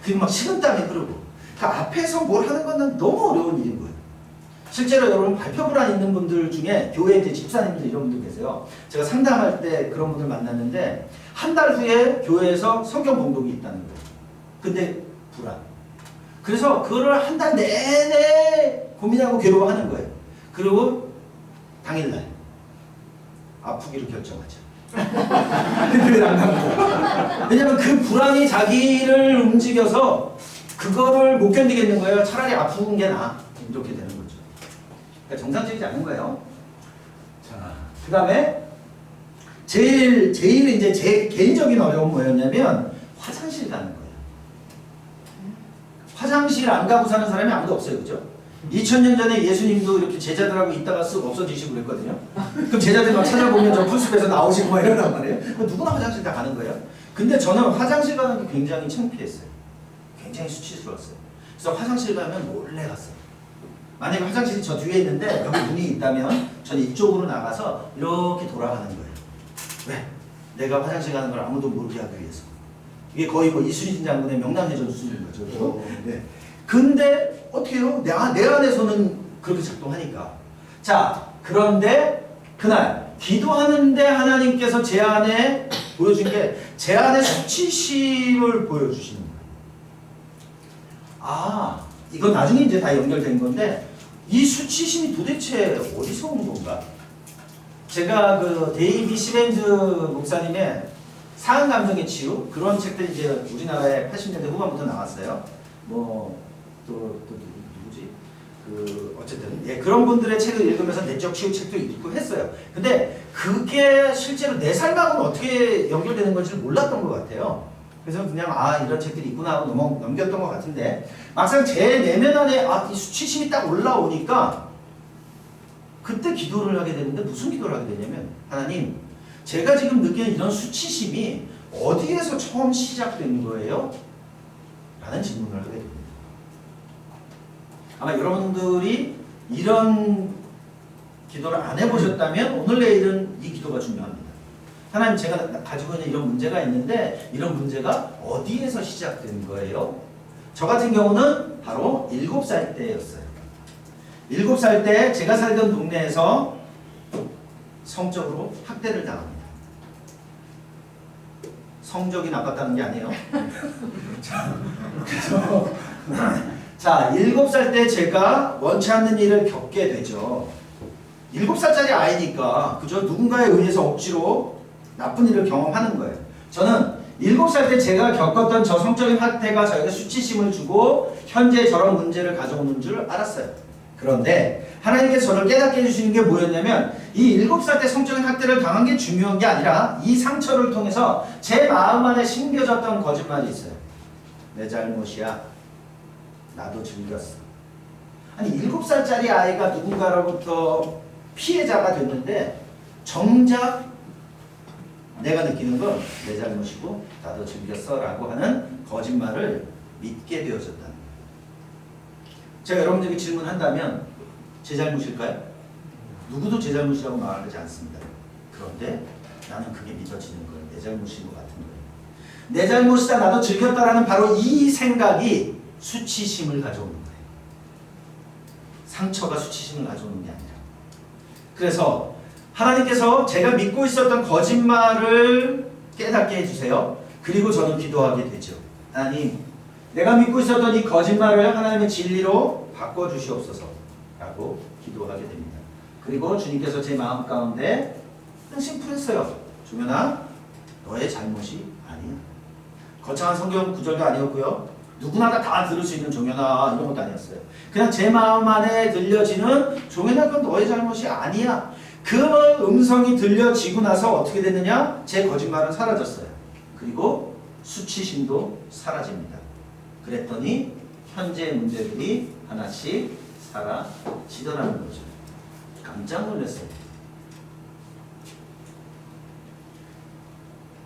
그리고 막 식은땀이 흐르고. 그러니까 앞에서 뭘 하는 건 너무 어려운 일인 거예요. 실제로 여러분 발표 불안 있는 분들 중에 교회 이제 집사님들 이런 분들 계세요. 제가 상담할 때 그런 분들 만났는데 한 달 후에 교회에서 성경 봉독이 있다는 거예요. 근데 불안. 그래서 그거를 한 달 내내 고민하고 괴로워하는 거예요. 그리고 당일날 아프기로 결정하죠. 교회를 안 갑니다. 왜냐면 그 불안이 자기를 움직여서 그거를 못 견디겠는 거예요. 차라리 아픈 게 나아. 이렇게 되는 거죠. 그러니까 정상적이지 않은 거예요. 자, 그 다음에 제일 이제 제 개인적인 어려움은 뭐였냐면 화장실 가는 거예요. 화장실 안 가고 사는 사람이 아무도 없어요, 그죠? 2000년 전에 예수님도 이렇게 제자들하고 있다가 쓱 없어지시고 그랬거든요. 그럼 제자들이 막 찾아보면 저 풀숲에서 나오시고 막 이러란 말이에요. 누구나 화장실 다 가는 거예요. 근데 저는 화장실 가는 게 굉장히 창피했어요. 굉장히 수치스러웠어요. 그래서 화장실 가면 몰래 갔어요. 만약에 화장실이 저 뒤에 있는데 여기 문이 있다면 저는 이쪽으로 나가서 이렇게 돌아가는 거예요. 왜? 내가 화장실 가는 걸 아무도 모르게 하기 위해서. 이게 거의 뭐 이순신 장군의 명랑해전 수준인 거죠. 네. 근데 어떻게 해요? 내 안에서는 그렇게 작동하니까. 자, 그런데 그날 기도하는데 하나님께서 제 안에 보여준 게 제 안에 수치심을 보여주시는 거예요. 아, 이건 나중에 이제 다 연결된 건데 이 수치심이 도대체 어디서 온 건가? 제가 그 데이비 시멘즈 목사님의 상한 감정의 치유 그런 책들이 이제 우리나라에 80년대 후반부터 나왔어요. 뭐 또 누구지? 그 어쨌든 예, 그런 분들의 책을 읽으면서 내적 치유 책도 읽고 했어요. 근데 그게 실제로 내 삶하고는 어떻게 연결되는 건지 몰랐던 것 같아요. 그래서 그냥 아 이런 책들이 있구나 하고 넘겼던 것 같은데 막상 제 내면 안에 이 수치심이 딱 올라오니까 그때 기도를 하게 되는데 무슨 기도를 하게 되냐면 하나님 제가 지금 느끼는 이런 수치심이 어디에서 처음 시작된 거예요? 라는 질문을 하게 됩니다. 아마 여러분들이 이런 기도를 안 해보셨다면 오늘 내일은 이 기도가 중요합니다. 하나님 제가 가지고 있는 이런 문제가 있는데 이런 문제가 어디에서 시작된 거예요? 저 같은 경우는 바로 7살 때였어요. 7살 때 제가 살던 동네에서 성적으로 학대를 당합니다. 성적이 나빴다는 게 아니에요. 자, 7살 때 제가 원치 않는 일을 겪게 되죠. 7살짜리 아이니까 그저 누군가에 의해서 억지로 나쁜 일을 경험하는 거예요. 저는 7살 때 제가 겪었던 저 성적인 학대가 저에게 수치심을 주고 현재 저런 문제를 가져오는 줄 알았어요. 그런데 하나님께서 저를 깨닫게 해주시는 게 뭐였냐면 이 7살 때 성적인 학대를 당한 게 중요한 게 아니라 이 상처를 통해서 제 마음 안에 심겨졌던 거짓말이 있어요. 내 잘못이야. 나도 즐겼어. 아니 7살짜리 아이가 누군가로부터 피해자가 됐는데 정작 내가 느끼는 건 내 잘못이고 나도 즐겼어 라고 하는 거짓말을 믿게 되어졌다는 거예요. 제가 여러분들에게 질문한다면 제 잘못일까요? 누구도 제 잘못이라고 말하지 않습니다. 그런데 나는 그게 믿어지는 거예요. 내 잘못인 것 같은 거예요. 내 잘못이다 나도 즐겼다라는 바로 이 생각이 수치심을 가져오는 거예요. 상처가 수치심을 가져오는 게 아니라. 그래서 하나님께서 제가 믿고 있었던 거짓말을 깨닫게 해주세요. 그리고 저는 기도하게 되죠. 하나님, 내가 믿고 있었던 이 거짓말을 하나님의 진리로 바꿔주시옵소서 라고 기도하게 됩니다. 그리고 주님께서 제 마음 가운데 그냥 심플했어요. 종현아, 너의 잘못이 아니야. 거창한 성경 구절도 아니었고요. 누구나 다 들을 수 있는 종현아 이런 것도 아니었어요. 그냥 제 마음 안에 들려지는 종현아 그건 너의 잘못이 아니야. 그 음성이 들려지고 나서 어떻게 됐느냐? 제 거짓말은 사라졌어요. 그리고 수치심도 사라집니다. 그랬더니 현재의 문제들이 하나씩 사라지더라는 거죠. 깜짝 놀랐어요.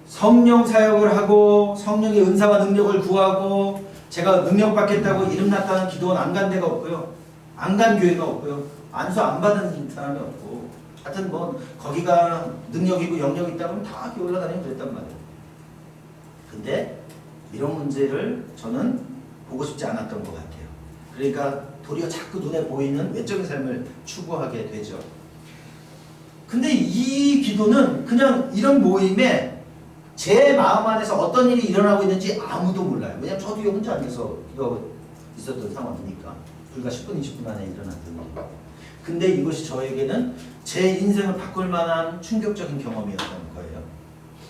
성령 사역을 하고 성령의 은사와 능력을 구하고 제가 능력받겠다고 이름 났다는 기도원 안 간 데가 없고요. 안 간 교회가 없고요. 안수 안 받은 사람이 없고 하여튼 뭐 거기가 능력이고 영역이 있다 그러면 다 교회 올라다니면 됐단 말이에요. 근데 이런 문제를 저는 보고 싶지 않았던 것 같아요. 그러니까 도리어 자꾸 눈에 보이는 외적인 삶을 추구하게 되죠. 근데 이 기도는 그냥 이런 모임에 제 마음 안에서 어떤 일이 일어나고 있는지 아무도 몰라요. 왜냐면 저도 혼자 앉아서 기도하고 있었던 상황이니까. 불과 10분, 20분 안에 일어났던 일. 근데 이것이 저에게는 제 인생을 바꿀 만한 충격적인 경험이었던 거예요.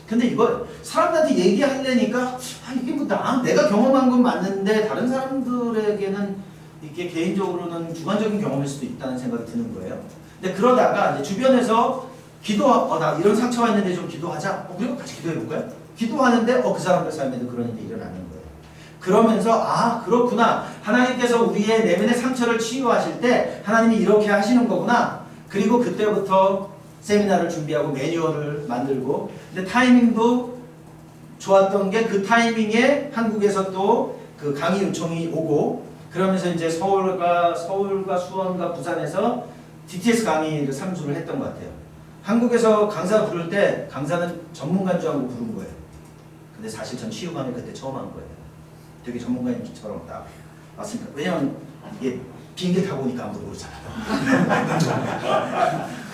근데 이걸 사람들한테 얘기하려니까 이게 뭐 내가 경험한 건 맞는데 다른 사람들에게는 이게 개인적으로는 주관적인 경험일 수도 있다는 생각이 드는 거예요. 근데 그러다가 이제 주변에서 나 이런 상처가 있는데 좀 기도하자. 그리고 같이 기도해 볼까요? 기도하는데 그 사람들 삶에도 그런 일이 일어나는 거예요. 그러면서 그렇구나. 하나님께서 우리의 내면의 상처를 치유하실 때 하나님이 이렇게 하시는 거구나. 그리고 그때부터 세미나를 준비하고 매뉴얼을 만들고, 근데 타이밍도 좋았던 게 그 타이밍에 한국에서 또 그 강의 요청이 오고, 그러면서 이제 서울과 수원과 부산에서 DTS 강의를 3주를 했던 것 같아요. 한국에서 강사 부를 때 강사는 전문가인 줄 알고 부른 거예요. 근데 사실 전 치유 강의 그때 처음 한 거예요. 되게 전문가님처럼 딱 왔으니까. 왜냐면 이게 비행기 타고 오니까 아무도 모르잖아요.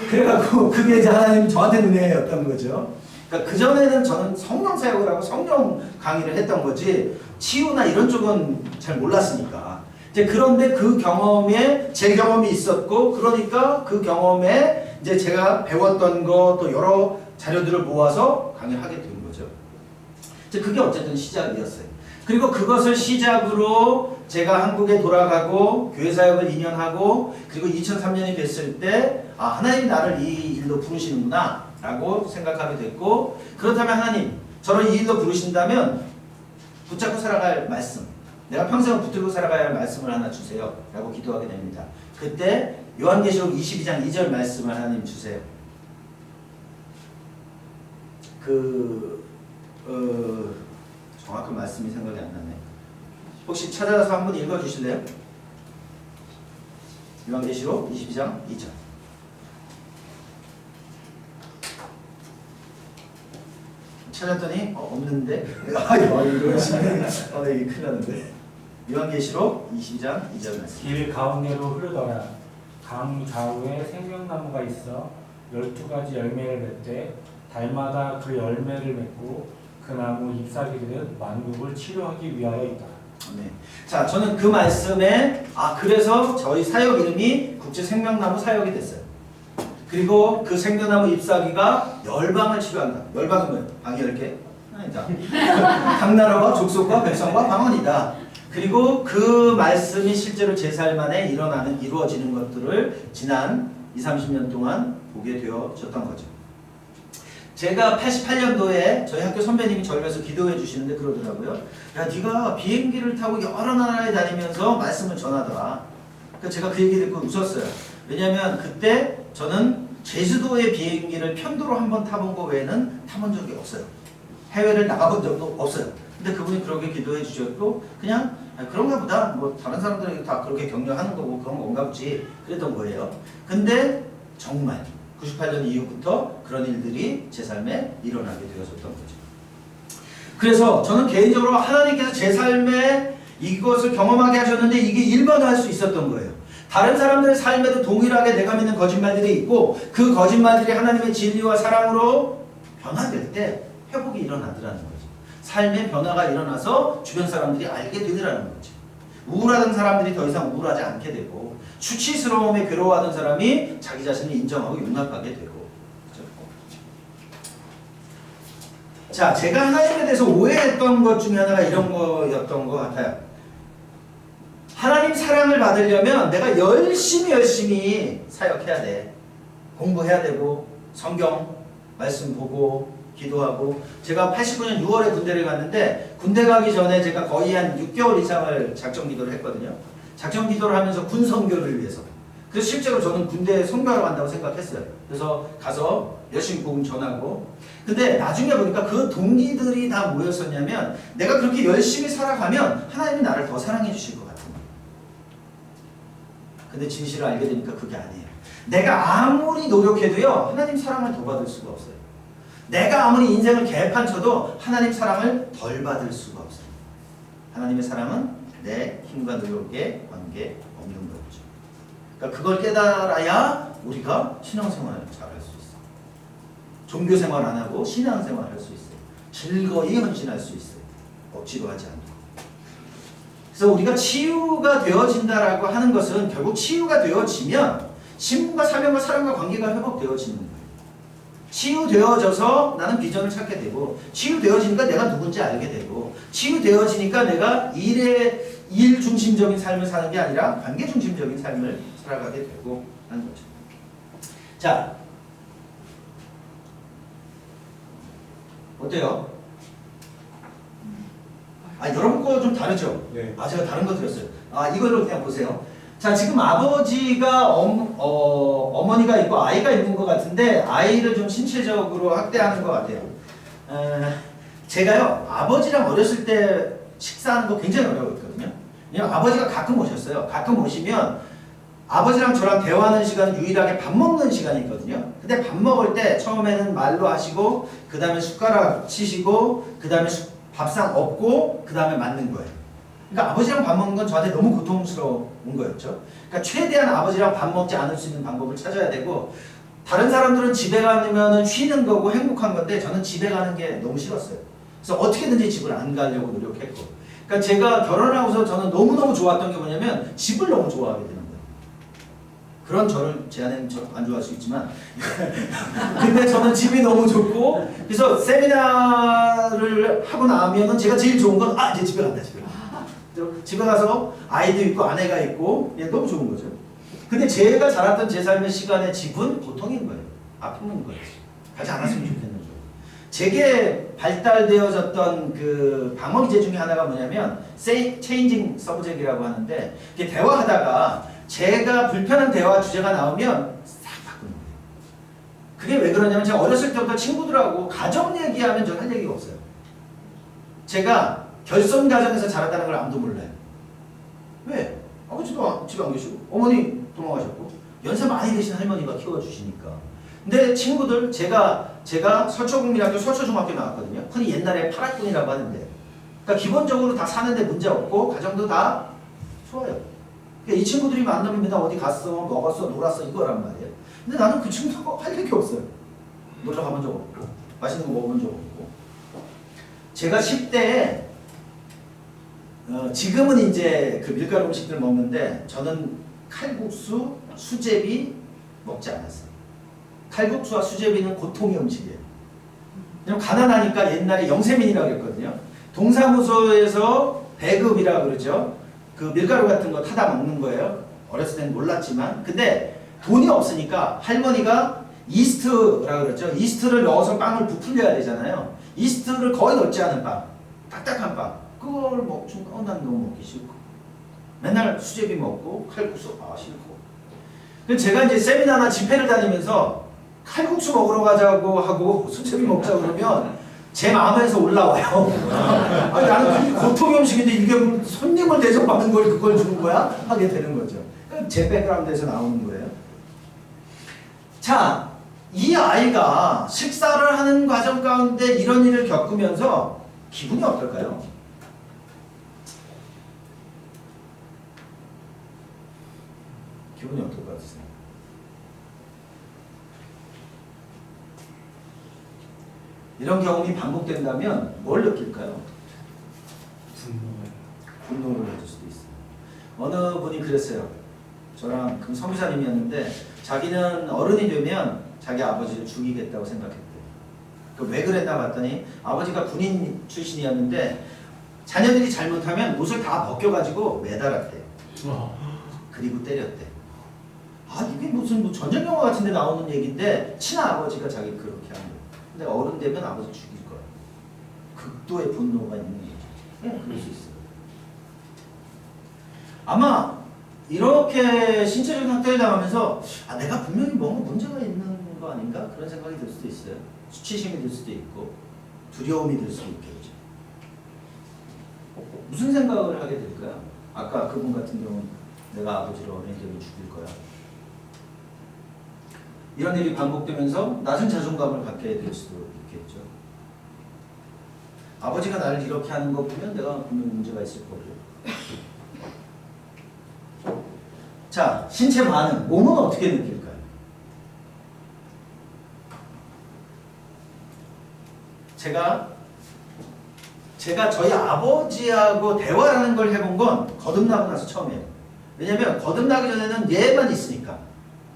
그래갖고 그게 이제 하나님 저한테 은혜였던 거죠. 그러니까 그전에는 저는 성령 사역을 하고 성령 강의를 했던 거지 치유나 이런 쪽은 잘 몰랐으니까. 이제 그런데 그 경험에 제 경험이 있었고, 그러니까 그 경험에 이제 제가 배웠던 거 또 여러 자료들을 모아서 강의를 하게 된 거죠. 이제 그게 어쨌든 시작이었어요. 그리고 그것을 시작으로 제가 한국에 돌아가고 교회 사역을 2년 하고, 그리고 2003년이 됐을 때 하나님이 나를 이 일로 부르시는구나 라고 생각하게 됐고, 그렇다면 하나님 저를 이 일로 부르신다면 붙잡고 살아갈 말씀, 내가 평생 붙들고 살아가야 할 말씀을 하나 주세요 라고 기도하게 됩니다. 그때 요한계시록 22장 2절 말씀을 하나님 주세요. 정확한 말씀이 생각이 안 나네. 혹시 찾아서 한번 읽어주실래요? 요한계시록 22장 2절. 찾았더니 없는데 이거 이게 큰일 났는데. 요한계시록 22장 2절 말씀.
길 가운데로 흐르더라. 강 좌우에 생명나무가 있어 12가지 열매를 맺되 달마다 그 열매를 맺고 그 나무 잎사귀들은 만국을 치료하기 위하여 있다.
네. 자, 저는 그 말씀에 그래서 저희 사역 이름이 국제생명나무 사역이 됐어요. 그리고 그 생명나무 잎사귀가 열방을 치료한다. 열방은 뭐예요? 방이 10개? 아니다. 당나라와 족속과 백성과 방언이다. 그리고 그 말씀이 실제로 제 삶 안에 이루어지는 것들을 지난 20-30년 동안 보게 되어졌던 거죠. 제가 88년도에 저희 학교 선배님이 저를 위해서 기도해 주시는데 그러더라고요. 야, 네가 비행기를 타고 여러 나라에 다니면서 말씀을 전하더라. 그러니까 제가 그 얘기 듣고 웃었어요. 왜냐하면 그때 저는 제주도의 비행기를 편도로 한번 타본 거 외에는 타본 적이 없어요. 해외를 나가본 적도 없어요. 근데 그분이 그렇게 기도해 주셨고, 그냥 그런가 보다, 뭐 다른 사람들이 다 그렇게 격려하는 거고 그런 건가 보지 그랬던 거예요. 근데 정말 98년 이후부터 그런 일들이 제 삶에 일어나게 되어졌던 거죠. 그래서 저는 개인적으로 하나님께서 제 삶에 이것을 경험하게 하셨는데 이게 일반화할 수 있었던 거예요. 다른 사람들의 삶에도 동일하게 내가 믿는 거짓말들이 있고, 그 거짓말들이 하나님의 진리와 사랑으로 변화될 때 회복이 일어나더라는 거죠. 삶의 변화가 일어나서 주변 사람들이 알게 되더라는 거죠. 우울하던 사람들이 더 이상 우울하지 않게 되고, 수치스러움에 괴로워하던 사람이 자기 자신을 인정하고 용납하게 되고. 그렇죠? 자, 제가 하나님에 대해서 오해했던 것 중에 하나가 이런 거였던 것 같아요. 하나님 사랑을 받으려면 내가 열심히 사역해야 돼. 공부해야 되고, 성경 말씀 보고, 기도하고. 제가 89년 6월에 군대를 갔는데, 군대 가기 전에 제가 거의 한 6개월 이상을 작정 기도를 했거든요. 작정 기도를 하면서 군 선교를 위해서. 그래서 실제로 저는 군대에 선교하러 간다고 생각했어요. 그래서 가서 열심히 복음 전하고. 근데 나중에 보니까 그 동기들이 다 뭐였었냐면, 내가 그렇게 열심히 살아가면 하나님이 나를 더 사랑해 주실 것 같은 거예요. 근데 진실을 알게 되니까 그게 아니에요. 내가 아무리 노력해도요, 하나님 사랑을 더 받을 수가 없어요. 내가 아무리 인생을 개판 쳐도 하나님 사랑을 덜 받을 수가 없어요. 하나님의 사랑은 내 힘과 노력에 관계 없는 거죠. 그러니까 그걸 깨달아야 우리가 신앙생활을 잘할 수 있어요. 종교생활 안 하고 신앙생활 할 수 있어요. 즐거이 헌신할 수 있어요. 억지로 하지 않고. 그래서 우리가 치유가 되어진다라고 하는 것은 결국 치유가 되어지면 신분과 사명과 사랑과 관계가 회복되어지는 거예요. 치유되어져서 나는 비전을 찾게 되고, 치유되어지니까 내가 누군지 알게 되고, 치유되어지니까 내가 일 중심적인 삶을 사는 게 아니라 관계 중심적인 삶을 살아가게 되고 하는 거죠. 자, 어때요? 아, 여러분 거 좀 다르죠?
네.
아, 제가 다른 거 드렸어요. 아, 이걸로 그냥 보세요. 자, 지금 아버지가 어머니가 있고 아이가 있는 것 같은데 아이를 좀 신체적으로 학대하는 것 같아요. 제가요, 아버지랑 어렸을 때 식사하는 거 굉장히 어려웠거든요. 왜냐면 아버지가 가끔 오셨어요. 가끔 오시면 아버지랑 저랑 대화하는 시간은 유일하게 밥 먹는 시간이 있거든요. 근데 밥 먹을 때 처음에는 말로 하시고 그 다음에 숟가락 치시고 그 다음에 밥상 엎고 그 다음에 맞는 거예요. 그러니까 아버지랑 밥 먹는 건 저한테 너무 고통스러운 거였죠. 그러니까 최대한 아버지랑 밥 먹지 않을 수 있는 방법을 찾아야 되고 다른 사람들은 집에 가면 쉬는 거고 행복한 건데 저는 집에 가는 게 너무 싫었어요. 그래서 어떻게든지 집을 안 가려고 노력했고 그러니까 제가 결혼하고서 저는 너무너무 좋았던 게 뭐냐면 집을 너무 좋아하게 되는 거예요. 그런 저를 제 아내는 안 좋아할 수 있지만 근데 저는 집이 너무 좋고 그래서 세미나를 하고 나면은 제가 제일 좋은 건 이제 집에 간다 집에 간다. 집에 가서 아이도 있고 아내가 있고 너무 좋은 거죠. 근데 제가 자랐던 제 삶의 시간의 집은 보통인 거예요. 아픔인 거예요. 가지 않았으면 좋겠는 거예요. 제게 발달되어졌던 그 방어기제 중에 하나가 뭐냐면 체인징 서브젝이라고 하는데 이게 대화하다가 제가 불편한 대화 주제가 나오면 싹 바꾸는 거예요. 그게 왜 그러냐면 제가 어렸을 때부터 친구들하고 가정 얘기하면 전 할 얘기가 없어요. 제가 결손 가정에서 자랐다는 걸 아무도 몰라요. 왜? 아버지도 집에 안 계시고 어머니 돌아가셨고 연세 많이 드신 할머니가 키워주시니까. 근데 친구들 제가 서초국민학교 서초중학교 나왔거든요. 흔히 옛날에 파락군이라고 하는데 그러니까 기본적으로 다 사는데 문제 없고 가정도 다 좋아요. 그러니까 이 친구들이 만나면 맨날 어디 갔어, 먹었어, 놀았어 이거란 말이에요. 근데 나는 그 친구하고 할 얘기 없어요. 놀러 가본 적 없고 맛있는 거 먹어본 적 없고 제가 10대에 지금은 이제 그 밀가루 음식들 먹는데 저는 칼국수, 수제비 먹지 않았어요. 칼국수와 수제비는 고통의 음식이에요. 왜냐면 가난하니까 옛날에 영세민이라고 했거든요. 동사무소에서 배급이라고 그러죠. 그 밀가루 같은 거 타다 먹는 거예요. 어렸을 때는 몰랐지만. 근데 돈이 없으니까 할머니가 이스트라고 그러죠. 이스트를 넣어서 빵을 부풀려야 되잖아요. 이스트를 거의 넣지 않은 빵. 딱딱한 빵. 그걸 먹으면 난 너무 먹기 싫고 맨날 수제비 먹고 칼국수 싫고 그래서 제가 이제 세미나나 집회를 다니면서 칼국수 먹으러 가자고 하고 수제비 먹자고 그러면 제 마음에서 올라와요. 아니, 나는 그게 고통의 음식인데 이게 손님을 대접받는 걸 그걸 주는 거야? 하게 되는 거죠. 제 백그라운드에서 나오는 거예요. 자, 이 아이가 식사를 하는 과정 가운데 이런 일을 겪으면서 기분이 어떨까요? 기분이 어떨 것 같으세요? 이런 경험이 반복된다면 뭘 느낄까요? 분노를 해줄 수도 있어요. 어느 분이 그랬어요. 저랑 그 성교사님이었는데 자기는 어른이 되면 자기 아버지를 죽이겠다고 생각했대요. 왜 그랬나 봤더니 아버지가 군인 출신이었는데 자녀들이 잘못하면 옷을 다 벗겨가지고 매달았대요. 그리고 때렸대. 이게 무슨 전쟁 영화 같은데 나오는 얘기인데 친아버지가 자기 그렇게 한 거예요. 근데 어른 되면 아버지 죽일 거야. 극도의 분노가 있는 거죠. 그럴 수 있어요. 아마 이렇게 신체적인 학대를 당하면서 내가 분명히 뭔가 문제가 있는 거 아닌가? 그런 생각이 들 수도 있어요. 수치심이 들 수도 있고 두려움이 들 수도 있겠죠. 무슨 생각을 하게 될까요? 아까 그분 같은 경우는 내가 아버지를 어린이 되면 죽일 거야. 이런 일이 반복되면서 낮은 자존감을 갖게 될 수도 있겠죠. 아버지가 나를 이렇게 하는 거 보면 내가 분명히 문제가 있을 거고요. 자, 신체 반응, 몸은 어떻게 느낄까요? 제가 저희 아버지하고 대화라는 걸 해본 건 거듭나고 나서 처음이에요. 왜냐면 거듭나기 전에는 얘만 있으니까.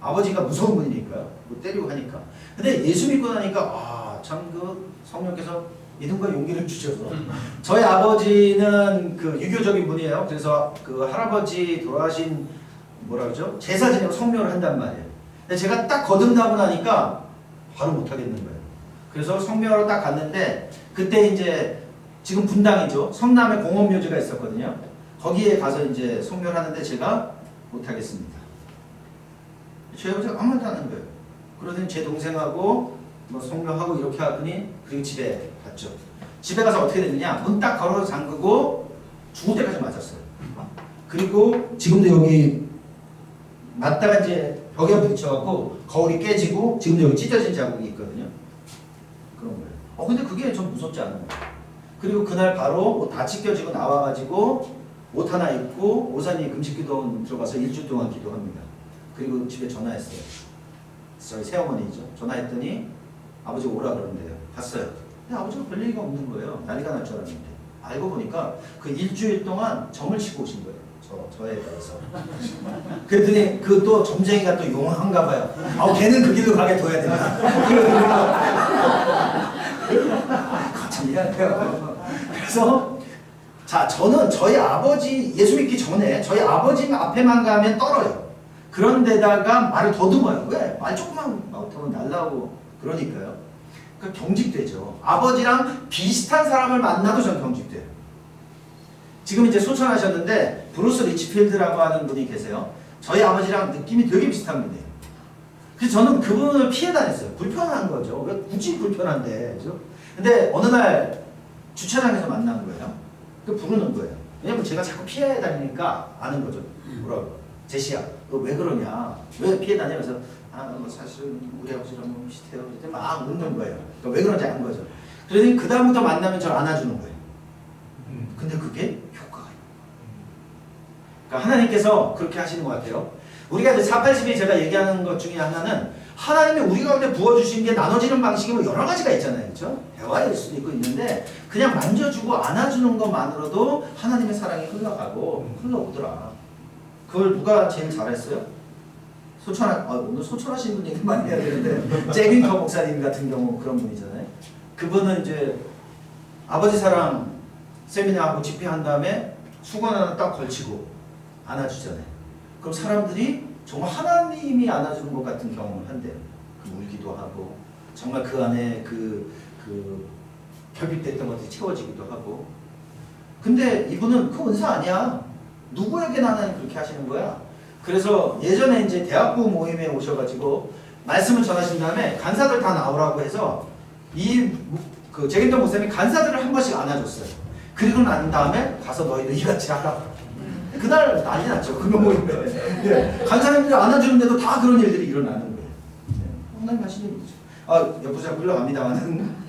아버지가 무서운 분이니까요. 뭐 때리고 하니까. 근데 예수 믿고 나니까 참 그 성령께서 믿음과 용기를 주셔서 저희 아버지는 그 유교적인 분이에요. 그래서 그 할아버지 돌아가신 뭐라 그러죠? 제사 지내고 성묘를 한단 말이에요. 근데 제가 딱 거듭나고 나니까 바로 못 하겠는 거예요. 그래서 성묘하러 딱 갔는데 그때 이제 지금 분당이죠. 성남에 공원묘지가 있었거든요. 거기에 가서 이제 성묘를 하는데 제가 못하겠습니다. 저희 아버지가 아무 말도 안 하는 거예요. 그러더니 제 동생하고 뭐 성묘하고 이렇게 하더니 그리고 집에 갔죠. 집에 가서 어떻게 됐느냐? 문 딱 걸어 잠그고 죽을 때까지 맞았어요. 그리고 지금도 여기 맞다가 이제 벽에 부딪혀갖고 거울이 깨지고 지금도 여기 찢어진 자국이 있거든요. 그런 거예요. 근데 그게 좀 무섭지 않은 거예요. 그리고 그날 바로 옷 다 찢겨지고 나와가지고 옷 하나 입고 오산이 금식기도 들어가서 일주일 동안 기도합니다. 그리고 집에 전화했어요. 저희 새어머니죠. 전화했더니 아버지가 오라 그러는데요. 갔어요. 근데 아버지가 별 얘기가 없는 거예요. 난리가 날 줄 알았는데. 알고 보니까 그 일주일 동안 점을 치고 오신 거예요. 저에 대해서. 그랬더니 그 또 점쟁이가 또 용한가 봐요. 걔는 그 길로 가게 둬야 된다. 거참 미안해요. 그래서 자, 저는 저희 아버지 예수 믿기 전에 저희 아버지 앞에만 가면 떨어요. 그런데다가 말을 더듬어요. 왜? 말 조금만 더듬으면 날라오고 그러니까요. 그러니까 경직되죠. 아버지랑 비슷한 사람을 만나도 전 경직돼요. 지금 이제 소천하셨는데 브루스 리치필드라고 하는 분이 계세요. 저희 아버지랑 느낌이 되게 비슷한 분이에요. 그래서 저는 그분을 피해 다녔어요. 불편한 거죠. 왜 굳이 불편한데, 그죠? 근데 어느 날 주차장에서 만난 거예요. 그 부르는 거예요. 왜냐면 제가 자꾸 피해 다니니까 아는 거죠. 뭐라고? 제시야, 너 왜 그러냐? 왜 피해 다니면서 뭐 사실은 우리 아버지랑 너무 비슷해요. 그때 막 웃는 거예요. 그러니까 왜 그런지 아는 거죠. 그러더니 그 다음부터 만나면 저를 안아주는 거예요. 근데 그게 효과가 있는 거예요. 그러니까 하나님께서 그렇게 하시는 것 같아요. 우리가 이제 480이 제가 얘기하는 것 중에 하나는 하나님이 우리 가운데 부어주신 게 나눠지는 방식이 뭐 여러 가지가 있잖아요. 그렇죠? 대화일 수도 있고 있는데 그냥 만져주고 안아주는 것만으로도 하나님의 사랑이 흘러가고 흘러오더라. 그걸 누가 제일 잘했어요? 오늘 소천하신 분 얘기 많이 해야 되는데 잭윈터 목사님 같은 경우 그런 분이잖아요. 그분은 이제 아버지 사랑 세미나하고 집회한 다음에 수건 하나 딱 걸치고 안아주잖아요. 그럼 사람들이 정말 하나님이 안아주는 것 같은 경험을 한대요. 울기도 하고 정말 그 안에 그 결핍됐던 것들이 채워지기도 하고. 근데 이분은 그 은사 아니야. 누구에게나 하나님 그렇게 하시는 거야. 그래서 예전에 이제 대학부 모임에 오셔가지고 말씀을 전하신 다음에 간사들 다 나오라고 해서 그 잭윈터 목사님이 간사들을 한 번씩 안아줬어요. 그리고 난 다음에 가서 너희들 이같이 하라. 그날 난리 났죠. 그 모임에. 네. 간사님들이 안아주는데도 다 그런 일들이 일어나는 거예요. 하나님 하시는 일이죠. 옆으로 자꾸 흘러갑니다만은.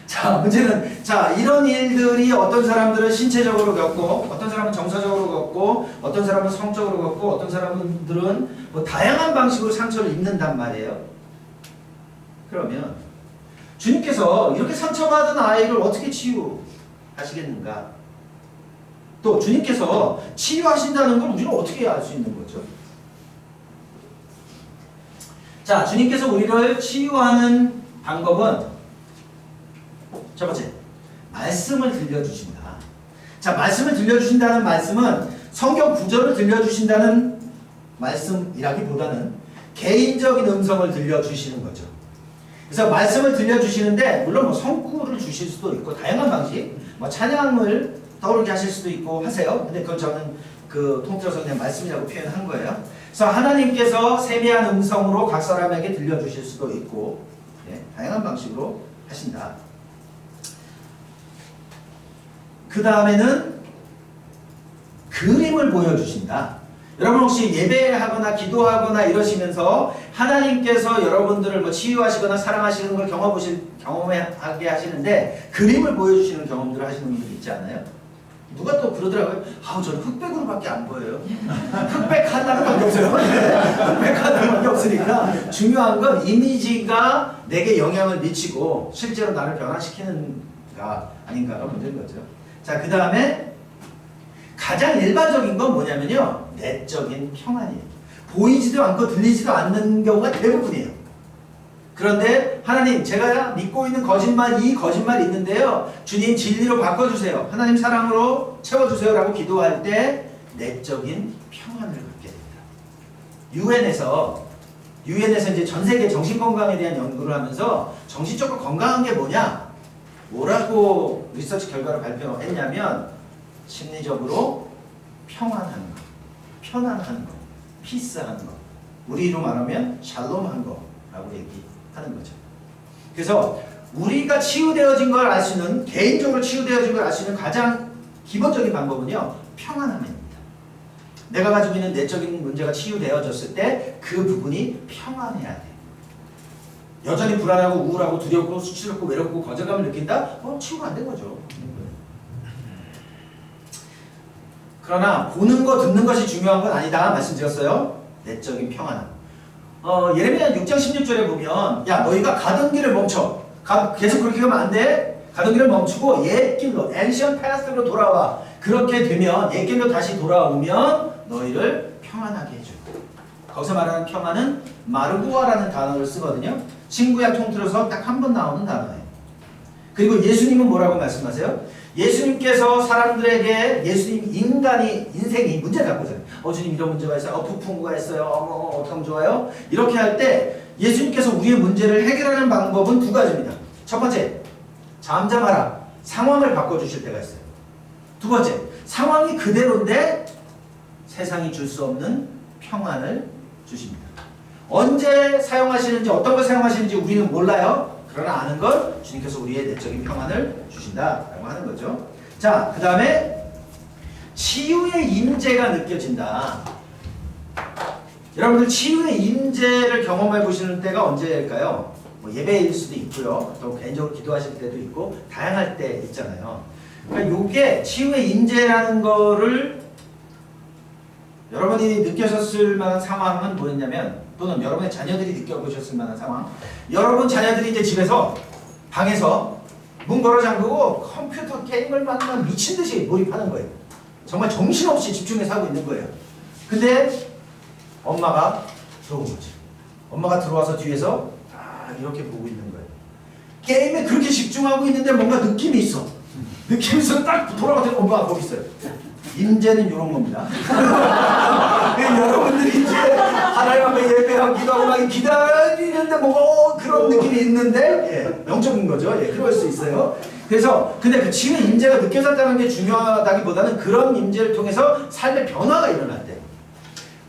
자, 문제는 이런 일들이 어떤 사람들은 신체적으로 겪고 어떤 사람은 정서적으로 겪고 어떤 사람은 성적으로 겪고 어떤 사람들은 뭐 다양한 방식으로 상처를 입는단 말이에요. 그러면 주님께서 이렇게 상처받은 아이를 어떻게 치유하시겠는가? 또 주님께서 치유하신다는 걸 우리는 어떻게 알 수 있는 거죠? 자, 주님께서 우리를 치유하는 방법은 첫 번째, 말씀을 들려주신다. 자, 말씀을 들려주신다는 말씀은 성경 구절을 들려주신다는 말씀이라기보다는 개인적인 음성을 들려주시는 거죠. 그래서 말씀을 들려주시는데 물론 뭐 성구를 주실 수도 있고 다양한 방식, 뭐 찬양을 떠오르게 하실 수도 있고 하세요. 근데 그건 저는 그 통틀어서 그냥 말씀이라고 표현한 거예요. 그래서 하나님께서 세미한 음성으로 각 사람에게 들려주실 수도 있고 다양한 방식으로 하신다. 그 다음에는 그림을 보여주신다. 여러분 혹시 예배하거나 기도하거나 이러시면서 하나님께서 여러분들을 뭐 치유하시거나 사랑하시는 걸 경험하게 하시는데 그림을 보여주시는 경험들을 하시는 분들 있지 않아요? 누가 또 그러더라고요. 저는 흑백으로밖에 안 보여요. 흑백 하나밖에 없어요. 흑백 하나밖에 없으니까 중요한 건 이미지가 내게 영향을 미치고 실제로 나를 변화시키는가 아닌가가 문제인 거죠. 자, 그 다음에 가장 일반적인 건 뭐냐면요. 내적인 평안이에요. 보이지도 않고 들리지도 않는 경우가 대부분이에요. 그런데 하나님, 제가 믿고 있는 이 거짓말이 있는데요. 주님 진리로 바꿔주세요. 하나님 사랑으로 채워주세요. 라고 기도할 때 내적인 평안을 갖게 됩니다. 유엔에서 유엔에서 이제 전 세계 정신 건강에 대한 연구를 하면서 정신적으로 건강한 게 뭐냐? 뭐라고 리서치 결과를 발표했냐면 심리적으로 평안한 거, 편안한 거, 피스한 거, 우리로 말하면 샬롬한 거라고 얘기하는 거죠. 그래서 우리가 치유되어진 걸 알 수 있는, 개인적으로 치유되어진 걸 알 수 있는 가장 기본적인 방법은요, 평안함입니다. 내가 가지고 있는 내적인 문제가 치유되어졌을 때 그 부분이 평안해야 돼. 여전히 불안하고 우울하고 두렵고 수치스럽고 외롭고 거절감을 느낀다? 치유가 안 된 거죠. 그러나 보는 거 듣는 것이 중요한 건 아니다 말씀드렸어요. 내적인 평안함. 예레미야 6장 16절에 보면 야 너희가 가던 길을 멈춰. 계속 그렇게 가면 안 돼. 가던 길을 멈추고 옛 길로 ancient path로 돌아와. 그렇게 되면 옛 길로 다시 돌아오면 너희를 평안하게 해줘. 거기서 말하는 평안은 마르고아라는 단어를 쓰거든요. 신구약 통틀어서 딱 한 번 나오는 단어예요. 그리고 예수님은 뭐라고 말씀하세요? 예수님께서 사람들에게 예수님 인생이 문제를 갖고 있어요. 주님 이런 문제가 있어요. 부푼구가 있어요. 어떻게 하면 좋아요? 이렇게 할 때 예수님께서 우리의 문제를 해결하는 방법은 두 가지입니다. 첫 번째, 잠잠하라. 상황을 바꿔주실 때가 있어요. 두 번째, 상황이 그대로인데 세상이 줄 수 없는 평안을 주십니다. 언제 사용하시는지 어떤 걸 사용하시는지 우리는 몰라요. 그러나 아는 건 주님께서 우리의 내적인 평안을 주신다라고 하는 거죠. 자, 그 다음에 치유의 임재가 느껴진다. 여러분들 치유의 임재를 경험해 보시는 때가 언제일까요? 예배일 수도 있고요. 또 개인적으로 기도하실 때도 있고 다양할 때 있잖아요. 그러니까 요게 치유의 임재라는 거를 여러분이 느끼셨을 만한 상황은 뭐였냐면, 또는 여러분의 자녀들이 느껴보셨을 만한 상황, 여러분 자녀들이 이제 집에서 방에서 문 걸어 잠그고 컴퓨터 게임을 만나 미친 듯이 몰입하는 거예요. 정말 정신없이 집중해서 하고 있는 거예요. 근데 엄마가 들어온 거죠. 엄마가 들어와서 뒤에서 딱 이렇게 보고 있는 거예요. 게임에 그렇게 집중하고 있는데 뭔가 느낌이 있어. 느낌이 있어. 딱 돌아가더니 엄마가 거기 있어요. 임재는 이런 겁니다. 여러분들이 이제 하나님 앞에 예배하고 기도하고 막 기다리는데 뭔가 그런 느낌이 있는데 영적인 거죠. 그럴 수 있어요. 그래서 근데 그 치유의 임재가 느껴졌다는 게 중요하다기보다는 그런 임재를 통해서 삶의 변화가 일어날 때,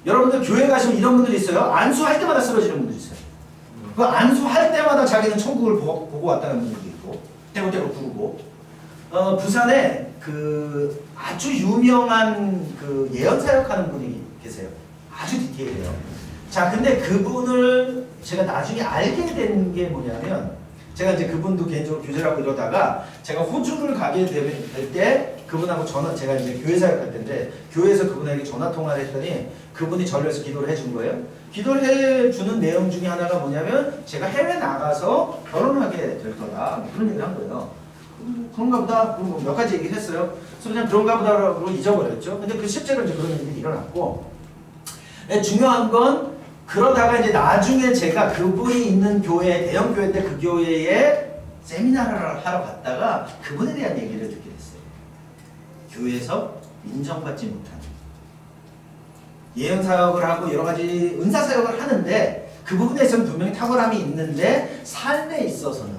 여러분들 교회 가시면 이런 분들이 있어요. 안수할 때마다 쓰러지는 분들이 있어요. 그 안수할 때마다 자기는 천국을 보고 왔다는 분들도 있고 떼고떼고 부르고. 부산에 그 아주 유명한 그 예언 사역하는 분이 계세요. 아주 디테일해요. 자, 근데 그분을 제가 나중에 알게 된 게 뭐냐면, 제가 이제 그분도 개인적으로 교제를 하고 이러다가 제가 호주를 가게 될 때 그분하고 제가 이제 교회 사역할 때인데 교회에서 그분에게 전화 통화를 했더니 그분이 저를 위해서 기도를 해준 거예요. 기도를 해주는 내용 중에 하나가 뭐냐면 제가 해외 나가서 결혼하게 될 거다. 그런 얘기를 한 거예요. 그런가 보다. 그리고 몇 가지 얘기를 했어요. 그래서 그냥 그런가 보다라고 잊어버렸죠. 근데 그 실제로 이제 그런 일이 일어났고, 중요한 건 그러다가 이제 나중에 제가 그분이 있는 교회, 대형 교회인데 그 교회에 세미나를 하러 갔다가 그분에 대한 얘기를 듣게 됐어요. 교회에서 인정받지 못하는 예언 사역을 하고 여러 가지 은사 사역을 하는데 그 부분에 있어서는 분명히 탁월함이 있는데 삶에 있어서는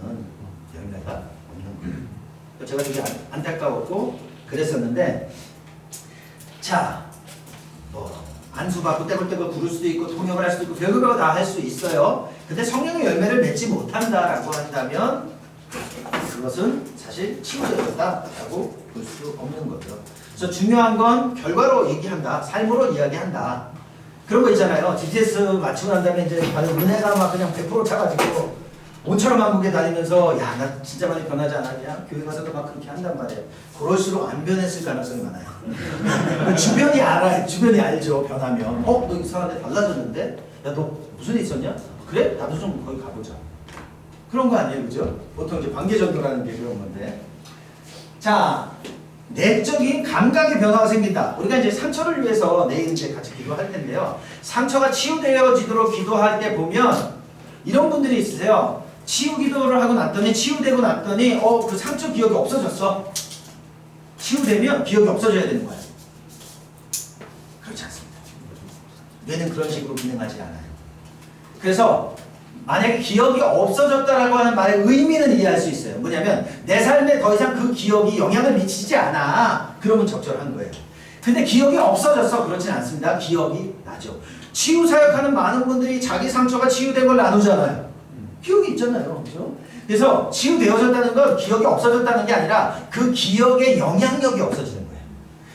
열매가 없는 거예요. 제가 되게 안타까웠고 그랬었는데, 자, 안수받고 떼굴떼굴 구를 수도 있고 통역을 할 수도 있고 별거 다 할 수 있어요. 근데 성령의 열매를 맺지 못한다라고 한다면 그것은 사실 치유되었다라고 볼 수 없는 거죠. 그래서 중요한 건 결과로 얘기한다, 삶으로 이야기한다. 그런 거 있잖아요. GTS 마치고 난 다음에 이제 받은 은혜가 막 그냥 100% 차가지고 온처럼 한국에 다니면서 야, 나 진짜 많이 변하지 않았냐? 교회 가서도 막 그렇게 한단 말이에요. 그럴수록 안 변했을 가능성이 많아요. 주변이 알아요. 주변이 알죠. 변하면. 너 이상한데 달라졌는데? 야, 너 무슨 일 있었냐? 그래? 나도 좀 거기 가보자. 그런 거 아니에요. 그죠? 보통 이제 관계전도라는 게 그런 건데. 자, 내적인 감각의 변화가 생긴다. 우리가 이제 상처를 위해서 내일 이제 같이 기도할 텐데요. 상처가 치유되어지도록 기도할 때 보면 이런 분들이 있으세요. 치유 기도를 하고 났더니 치유되고 났더니 그 상처 기억이 없어졌어. 치유되면 기억이 없어져야 되는 거예요. 그렇지 않습니다. 뇌는 그런 식으로 기능하지 않아요. 그래서 만약에 기억이 없어졌다라고 하는 말의 의미는 이해할 수 있어요. 뭐냐면 내 삶에 더 이상 그 기억이 영향을 미치지 않아. 그러면 적절한 거예요. 근데 기억이 없어졌어. 그렇진 않습니다. 기억이 나죠. 치유 사역하는 많은 분들이 자기 상처가 치유된 걸 나누잖아요. 기억이 있잖아요. 그렇죠? 그래서 치유되어졌다는 건 기억이 없어졌다는 게 아니라 그 기억의 영향력이 없어지는 거예요.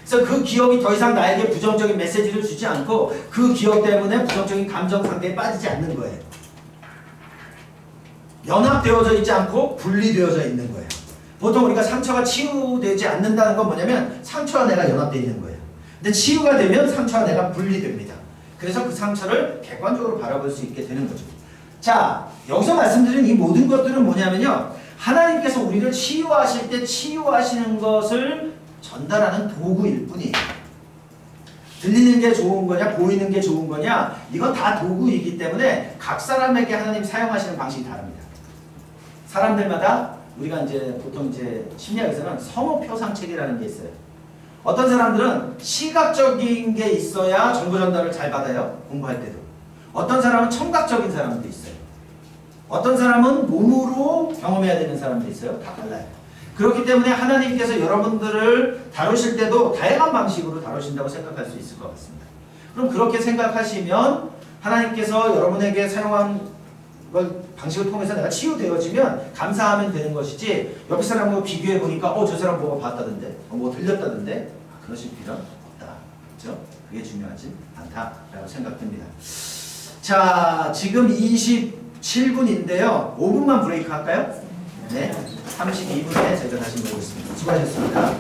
그래서 그 기억이 더 이상 나에게 부정적인 메시지를 주지 않고 그 기억 때문에 부정적인 감정 상태에 빠지지 않는 거예요. 연합되어져 있지 않고 분리되어져 있는 거예요. 보통 우리가 상처가 치유되지 않는다는 건 뭐냐면 상처와 내가 연합되어 있는 거예요. 근데 치유가 되면 상처와 내가 분리됩니다. 그래서 그 상처를 객관적으로 바라볼 수 있게 되는 거죠. 자, 여기서 말씀드린 이 모든 것들은 뭐냐면요. 하나님께서 우리를 치유하실 때 치유하시는 것을 전달하는 도구일 뿐이에요. 들리는 게 좋은 거냐, 보이는 게 좋은 거냐, 이건 다 도구이기 때문에 각 사람에게 하나님 사용하시는 방식이 다릅니다. 사람들마다 우리가 이제 보통 이제 심리학에서는 성호표상책이라는 게 있어요. 어떤 사람들은 시각적인 게 있어야 정보 전달을 잘 받아요. 공부할 때도. 어떤 사람은 청각적인 사람도 있어요. 어떤 사람은 몸으로 경험해야 되는 사람도 있어요. 다 달라요. 그렇기 때문에 하나님께서 여러분들을 다루실 때도 다양한 방식으로 다루신다고 생각할 수 있을 것 같습니다. 그럼 그렇게 생각하시면 하나님께서 여러분에게 사용한 방식을 통해서 내가 치유되어지면 감사하면 되는 것이지 옆에 사람하고 비교해 보니까 저 사람 뭐가 봤다던데 뭐 들렸다던데 그러실 필요는 없다. 그렇죠? 그게 중요하지 않다라고 생각됩니다. 자, 지금 27분인데요. 5분만 브레이크 할까요? 네. 32분에 제가 다시 모이겠습니다. 수고하셨습니다.